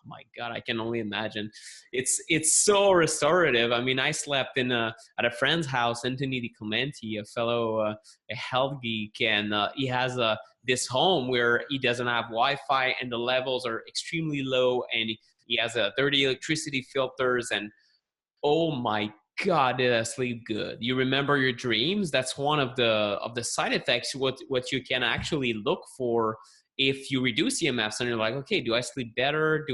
my God, I can only imagine. It's so restorative. I mean, I slept at a friend's house, Anthony Di Clementi, a fellow a health geek, and he has this home where he doesn't have Wi-Fi and the levels are extremely low, and he has dirty electricity filters, and oh my God, did I sleep good. You remember your dreams? That's one of the side effects, what you can actually look for if you reduce EMFs, and you're like, okay, do I sleep better?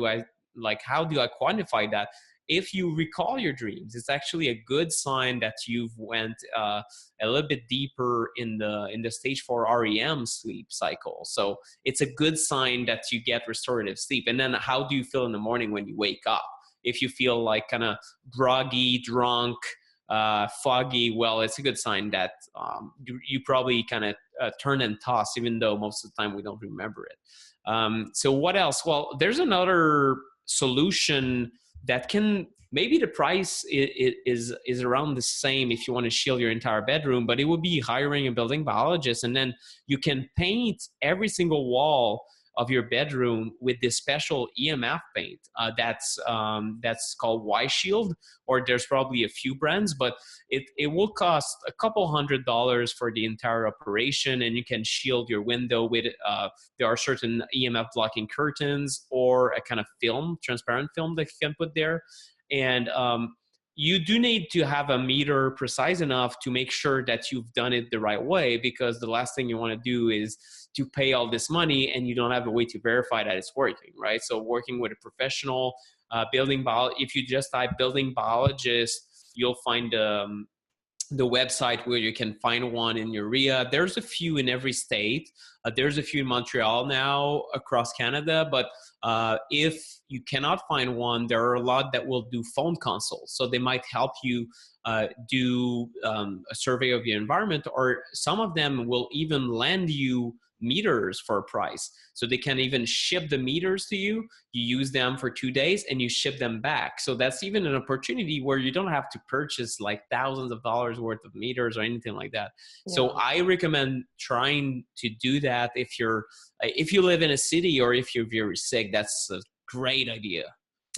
How do I quantify that? If you recall your dreams, it's actually a good sign that you've went a little bit deeper in the stage 4 REM sleep cycle. So it's a good sign that you get restorative sleep. And then how do you feel in the morning when you wake up? If you feel like kind of groggy, drunk, foggy, well, it's a good sign that you probably kind of turn and toss, even though most of the time we don't remember it. So what else? Well, there's another solution that can, maybe the price is around the same if you want to shield your entire bedroom, but it would be hiring a building biologist, and then you can paint every single wall of your bedroom with this special EMF paint that's called Y-Shield, or there's probably a few brands, but it will cost a couple $100 for the entire operation, and you can shield your window with there are certain EMF blocking curtains or a kind of film, transparent film that you can put there. And you do need to have a meter precise enough to make sure that you've done it the right way, because the last thing you want to do is to pay all this money and you don't have a way to verify that it's working, right? So working with a professional if you just type building biologist, you'll find the website where you can find one in your area. There's a few in every state. There's a few in Montreal now across Canada, but if you cannot find one, there are a lot that will do phone consults. So they might help you do a survey of your environment, or some of them will even lend you meters for a price. So they can even ship the meters to you. You use them for 2 days and you ship them back. So that's even an opportunity where you don't have to purchase like thousands of dollars worth of meters or anything like that. Yeah. So I recommend trying to do that if you live in a city or if you're very sick. That's a great idea.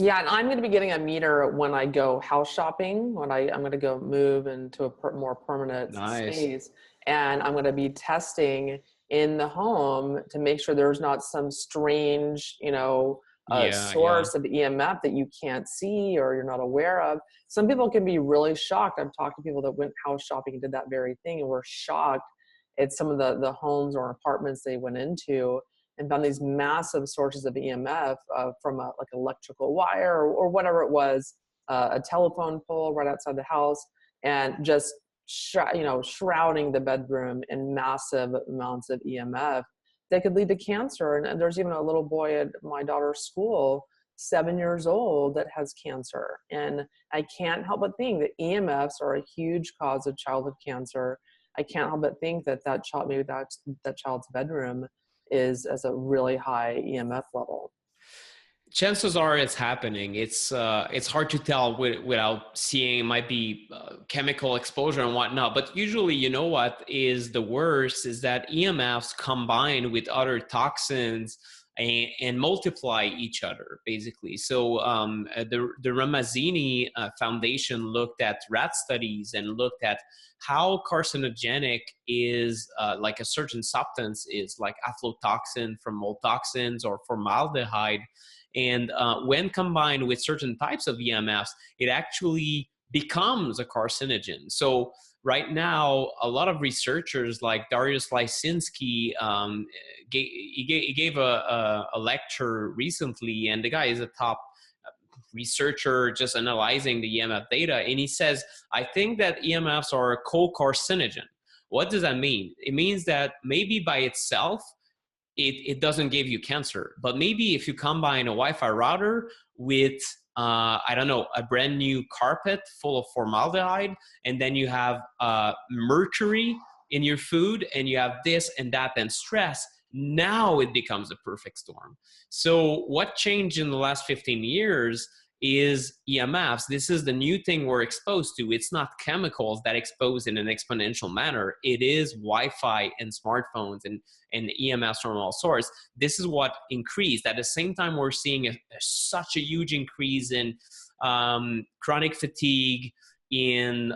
Yeah, and I'm going to be getting a meter when I go house shopping, when I'm going to go move into a more permanent space. And I'm going to be testing in the home to make sure there's not some strange, source of EMF that you can't see or you're not aware of. Some people can be really shocked. I've talked to people that went house shopping and did that very thing and were shocked at some of the homes or apartments they went into and found these massive sources of EMF from like electrical wire or whatever it was, a telephone pole right outside the house, and just shrouding the bedroom in massive amounts of EMF that could lead to cancer. And there's even a little boy at my daughter's school, 7 years old, that has cancer. And I can't help but think that EMFs are a huge cause of childhood cancer. I can't help but think that child, maybe that child's bedroom is as a really high EMF level. Chances are it's happening. It's hard to tell without seeing. It might be chemical exposure and whatnot. But usually, you know what is the worst is that EMFs combine with other toxins and multiply each other, basically. So the Ramazzini Foundation looked at rat studies and looked at how carcinogenic is like a certain substance is, like aflatoxin from mold toxins or formaldehyde. And when combined with certain types of EMFs, it actually becomes a carcinogen. So right now, a lot of researchers like Darius Lysinski, he gave a lecture recently, and the guy is a top researcher just analyzing the EMF data. And he says, I think that EMFs are a co-carcinogen. What does that mean? It means that maybe by itself, it doesn't give you cancer, but maybe if you combine a Wi-Fi router with a brand new carpet full of formaldehyde, and then you have mercury in your food, and you have this and that and stress, now it becomes a perfect storm. So what changed in the last 15 years is EMFs. This is the new thing we're exposed to. It's not chemicals that expose in an exponential manner. It is Wi-Fi and smartphones and EMFs from all sorts. This is what increased. At the same time, we're seeing such a huge increase in chronic fatigue, in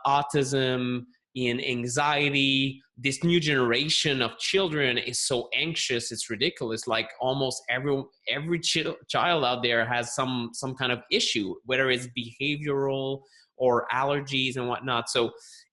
autism, in anxiety. This new generation of children is so anxious, it's ridiculous. Like almost every child out there has some kind of issue, whether it's behavioral or allergies and whatnot. So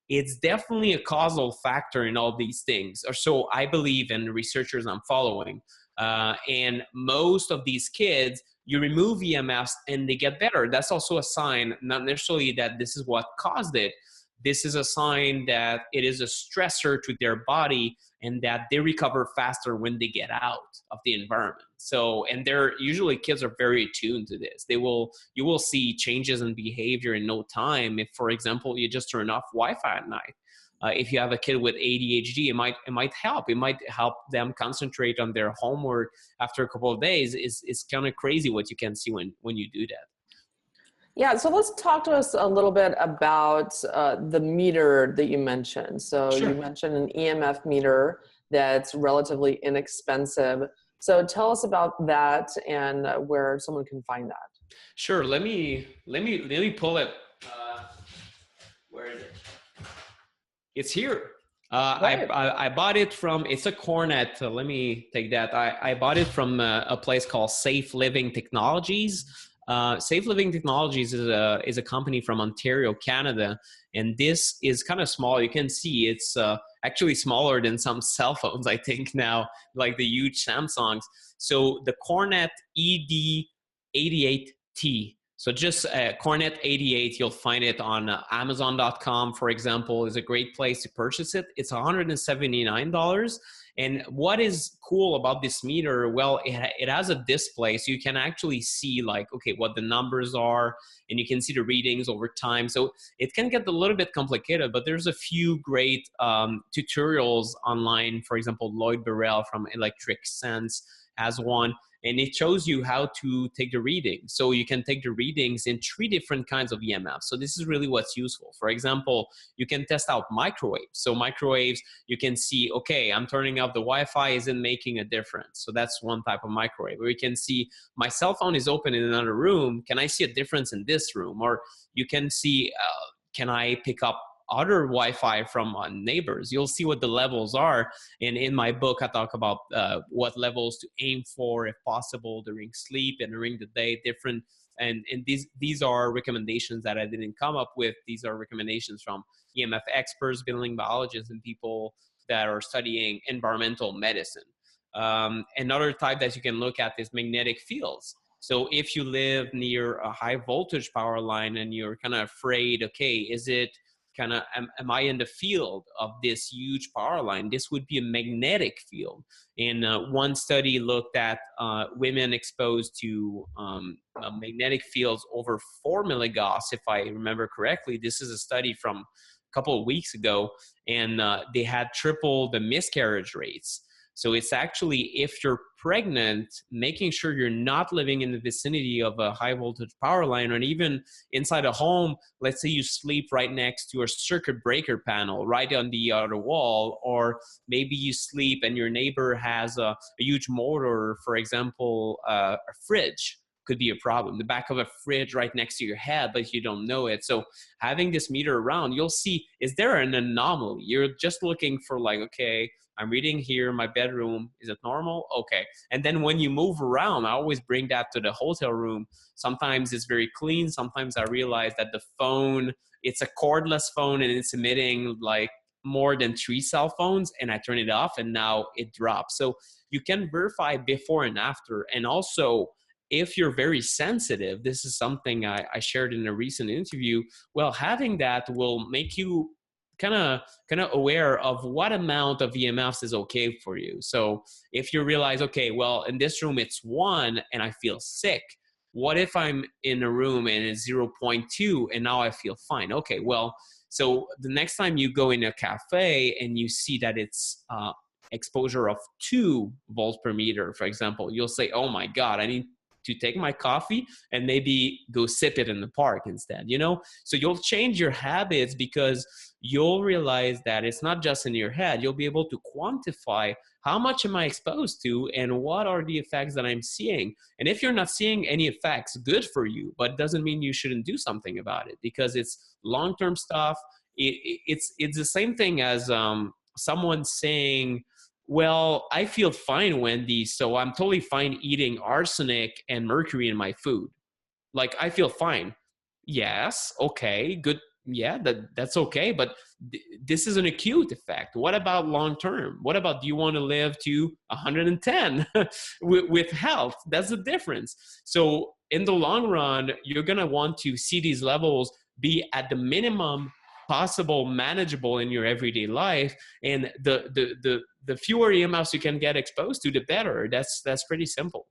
it's definitely a causal factor in all these things, or so I believe, and the researchers I'm following. And most of these kids, you remove EMFs and they get better. That's also a sign, not necessarily that this is what caused it. This is a sign that it is a stressor to their body and that they recover faster when they get out of the environment. So, and usually kids are very attuned to this. You will see changes in behavior in no time. If, for example, you just turn off Wi-Fi at night. If you have a kid with ADHD, it might help. It might help them concentrate on their homework after a couple of days. It's kind of crazy what you can see when you do that. Yeah, so let's talk to us a little bit about the meter that you mentioned. So Sure. You mentioned an EMF meter that's relatively inexpensive. So tell us about that and where someone can find that. Sure. Let me pull it. Where is it? It's here. Right. I bought it from, it's a cornet. Let me take that. I bought it from a place called Safe Living Technologies. Safe Living Technologies is a company from Ontario, Canada, and this is kind of small. You can see it's actually smaller than some cell phones, I think now, like the huge Samsungs. So the Cornet ED88T So just Cornet 88, you'll find it on Amazon.com, for example, is a great place to purchase it. It's $179. And what is cool about this meter? Well, it has a display, so you can actually see like, okay, what the numbers are, and you can see the readings over time. So it can get a little bit complicated, but there's a few great tutorials online. For example, Lloyd Burrell from Electric Sense has one, and it shows you how to take the readings. So you can take the readings in 3 different kinds of EMF. So this is really what's useful. For example, you can test out microwaves. So microwaves, you can see, okay, I'm turning off the Wi-Fi, isn't making a difference. So that's one type of microwave. Or you can see my cell phone is open in another room. Can I see a difference in this room? Or you can see, can I pick up other Wi-Fi from neighbors? You'll see what the levels are. And in my book, I talk about what levels to aim for, if possible, during sleep and during the day, different. And these are recommendations that I didn't come up with. These are recommendations from EMF experts, building biologists, and people that are studying environmental medicine. Another type that you can look at is magnetic fields. So if you live near a high voltage power line and you're kind of afraid, okay, is it kind of, am I in the field of this huge power line? This would be a magnetic field. And one study looked at women exposed to magnetic fields over 4 milligauss, if I remember correctly. This is a study from a couple of weeks ago, and they had triple the miscarriage rates. So it's actually, if you're pregnant, making sure you're not living in the vicinity of a high voltage power line, or even inside a home. Let's say you sleep right next to a circuit breaker panel right on the other wall, or maybe you sleep and your neighbor has a huge motor, for example, a fridge could be a problem. The back of a fridge right next to your head, but you don't know it. So having this meter around, you'll see, is there an anomaly? You're just looking for like, okay, I'm reading here in my bedroom. Is it normal? Okay. And then when you move around, I always bring that to the hotel room. Sometimes it's very clean. Sometimes I realize that the phone, it's a cordless phone and it's emitting like more than 3 cell phones, and I turn it off and now it drops. So you can verify before and after. And also, if you're very sensitive, this is something I shared in a recent interview. Well, having that will make you kind of aware of what amount of EMFs is okay for you. So if you realize, okay, well, in this room it's 1 and I feel sick. What if I'm in a room and it's 0.2 and now I feel fine? Okay, well, so the next time you go in a cafe and you see that it's exposure of 2 volts per meter, for example, you'll say, oh my God, I need to take my coffee and maybe go sip it in the park instead, you know? So you'll change your habits because you'll realize that it's not just in your head. You'll be able to quantify how much am I exposed to and what are the effects that I'm seeing. And if you're not seeing any effects, good for you, but it doesn't mean you shouldn't do something about it because it's long-term stuff. It's the same thing as someone saying, well, I feel fine, Wendy, so I'm totally fine eating arsenic and mercury in my food. Like, I feel fine. Yes, okay, good. Yeah, that's okay, but this is an acute effect. What about long term? What about, do you want to live to 110 with health? That's the difference. So in the long run, you're going to want to see these levels be at the minimum possible, manageable in your everyday life, and the fewer EMFs you can get exposed to, the better. That's pretty simple.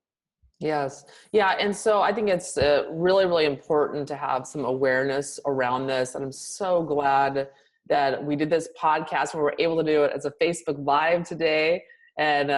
Yes. Yeah. And so I think it's really, really important to have some awareness around this. And I'm so glad that we did this podcast and we were able to do it as a Facebook Live today and,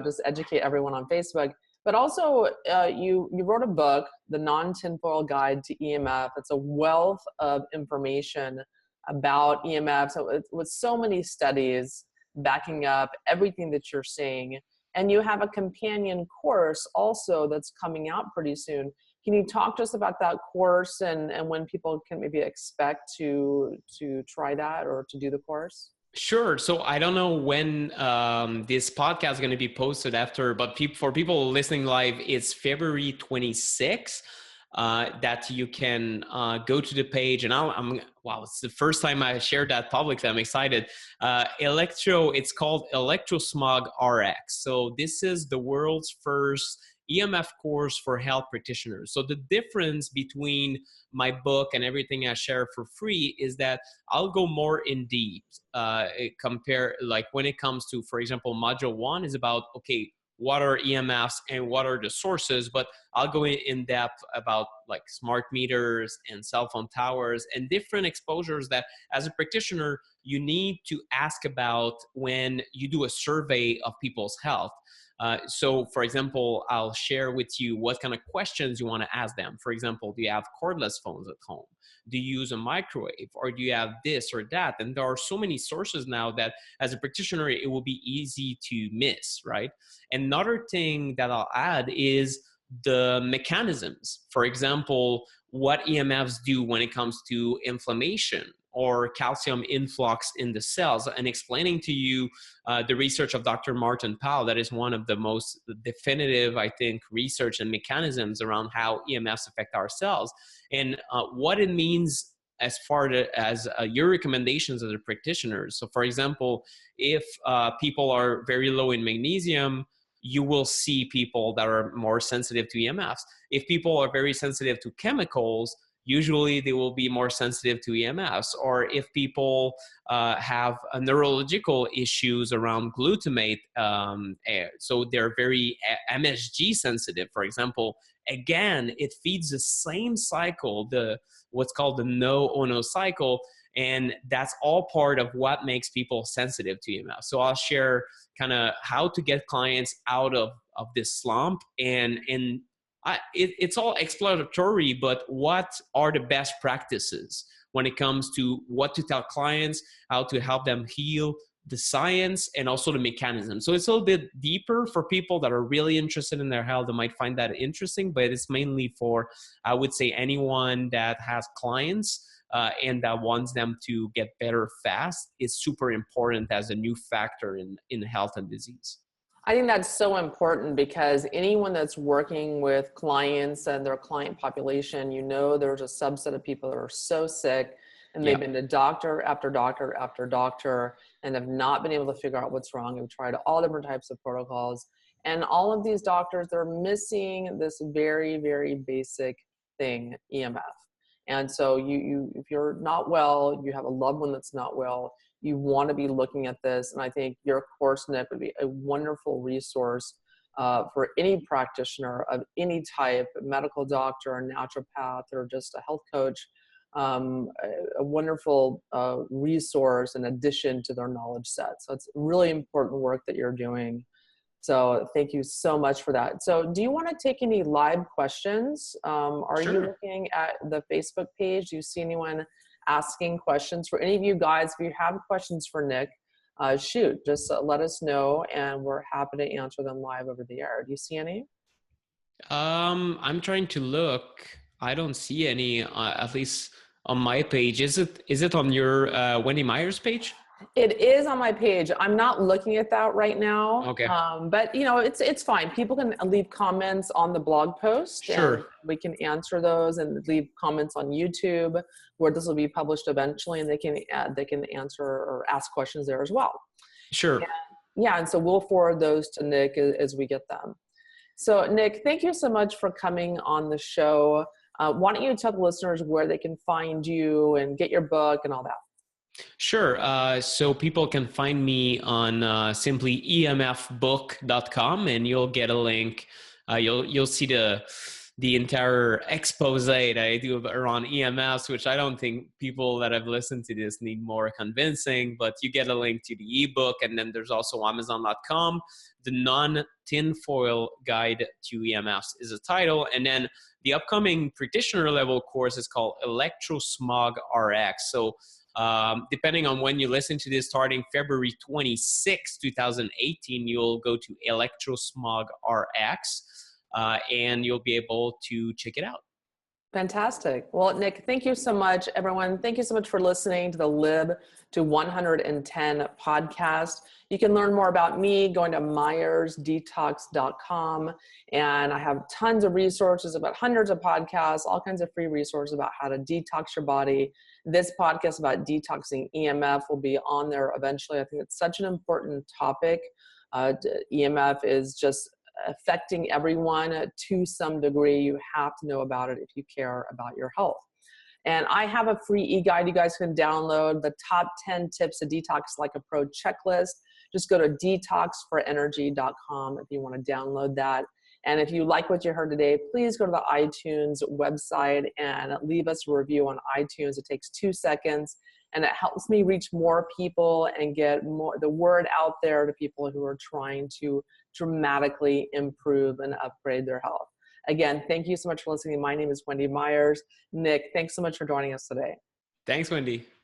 just educate everyone on Facebook. But also, you wrote a book, The Non-Tinfoil Guide to EMF. It's a wealth of information about EMF. So with so many studies backing up everything that you're saying. And you have a companion course also that's coming out pretty soon. Can you talk to us about that course and when people can maybe expect to try that or to do the course? Sure. So I don't know when this podcast is going to be posted after, but for people listening live, it's February 26th. That you can go to the page, and wow, it's the first time I shared that publicly. I'm excited. It's called Electrosmog RX. So this is the world's first EMF course for health practitioners. So the difference between my book and everything I share for free is that I'll go more in deep, compare, like when it comes to, for example, module 1 is about, okay, what are EMFs and what are the sources, but I'll go in depth about like smart meters and cell phone towers and different exposures that as a practitioner, you need to ask about when you do a survey of people's health. So for example, I'll share with you what kind of questions you want to ask them. For example, do you have cordless phones at home? Do you use a microwave, or do you have this or that? And there are so many sources now that as a practitioner, it will be easy to miss, right? Another thing that I'll add is the mechanisms. For example, what EMFs do when it comes to inflammation or calcium influx in the cells, and explaining to you the research of Dr. Martin Powell, that is one of the most definitive, I think, research and mechanisms around how EMFs affect our cells, and what it means as far as your recommendations as a practitioner. So for example, if people are very low in magnesium, you will see people that are more sensitive to EMFs. If people are very sensitive to chemicals, usually they will be more sensitive to EMFs. Or if people have neurological issues around glutamate, so they're very MSG sensitive, for example, again, it feeds the same cycle, what's called the no-ono cycle, and that's all part of what makes people sensitive to EMF. So I'll share kind of how to get clients out of this slump, and it's all exploratory, but what are the best practices when it comes to what to tell clients, how to help them heal, the science, and also the mechanism. So it's a little bit deeper for people that are really interested in their health. They might find that interesting, but it's mainly for, I would say, anyone that has clients and that wants them to get better fast. Is super important as a new factor in health and disease. I think that's so important, because anyone that's working with clients and their client population, you know, there's a subset of people that are so sick and they've been to doctor after doctor after doctor and have not been able to figure out what's wrong. We've tried all different types of protocols, and all of these doctors, they're missing this very, very basic thing, EMF. And so if you're not well, you have a loved one that's not well, you want to be looking at this. And I think your course, Nick, would be a wonderful resource for any practitioner of any type, a medical doctor, a naturopath, or just a health coach, a wonderful resource in addition to their knowledge set. So it's really important work that you're doing. So thank you so much for that. So do you want to take any live questions? Are Sure. you looking at the Facebook page? Do you see anyone asking questions? For any of you guys, if you have questions for Nick, shoot, just let us know and we're happy to answer them live over the air. Do you see any? I'm trying to look. I don't see any, at least on my page. Is it on your Wendy Myers page? It is on my page. I'm not looking at that right now. Okay. But you know, it's fine. People can leave comments on the blog post. Sure. And we can answer those, and leave comments on YouTube, where this will be published eventually, and they can answer or ask questions there as well. Sure. And so we'll forward those to Nick as we get them. So Nick, thank you so much for coming on the show. Why don't you tell the listeners where they can find you and get your book and all that? Sure. So people can find me on simply emfbook.com, and you'll get a link. You'll see the entire expose that I do around EMFs, which I don't think people that have listened to this need more convincing, but you get a link to the ebook. And then there's also Amazon.com. The Non-Tinfoil Guide to EMFs is a title. And then the upcoming practitioner level course is called Electrosmog RX. So depending on when you listen to this, starting February 26, 2018, you'll go to Electrosmog RX, and you'll be able to check it out. Fantastic. Well, Nick, thank you so much, everyone. Thank you so much for listening to the Lib to 110 podcast. You can learn more about me going to wendymyersdetoxtoxins.com. And I have tons of resources, about hundreds of podcasts, all kinds of free resources about how to detox your body. This podcast about detoxing EMF will be on there eventually. I think it's such an important topic. EMF is just affecting everyone to some degree. You have to know about it if you care about your health. And I have a free e-guide you guys can download, the top 10 tips to detox like a pro checklist. Just go to detoxforenergy.com if you want to download that. And if you like what you heard today, please go to the iTunes website and leave us a review on iTunes. It takes 2 seconds, and it helps me reach more people and get the word out there to people who are trying to dramatically improve and upgrade their health. Again, thank you so much for listening. My name is Wendy Myers. Nick, thanks so much for joining us today. Thanks, Wendy.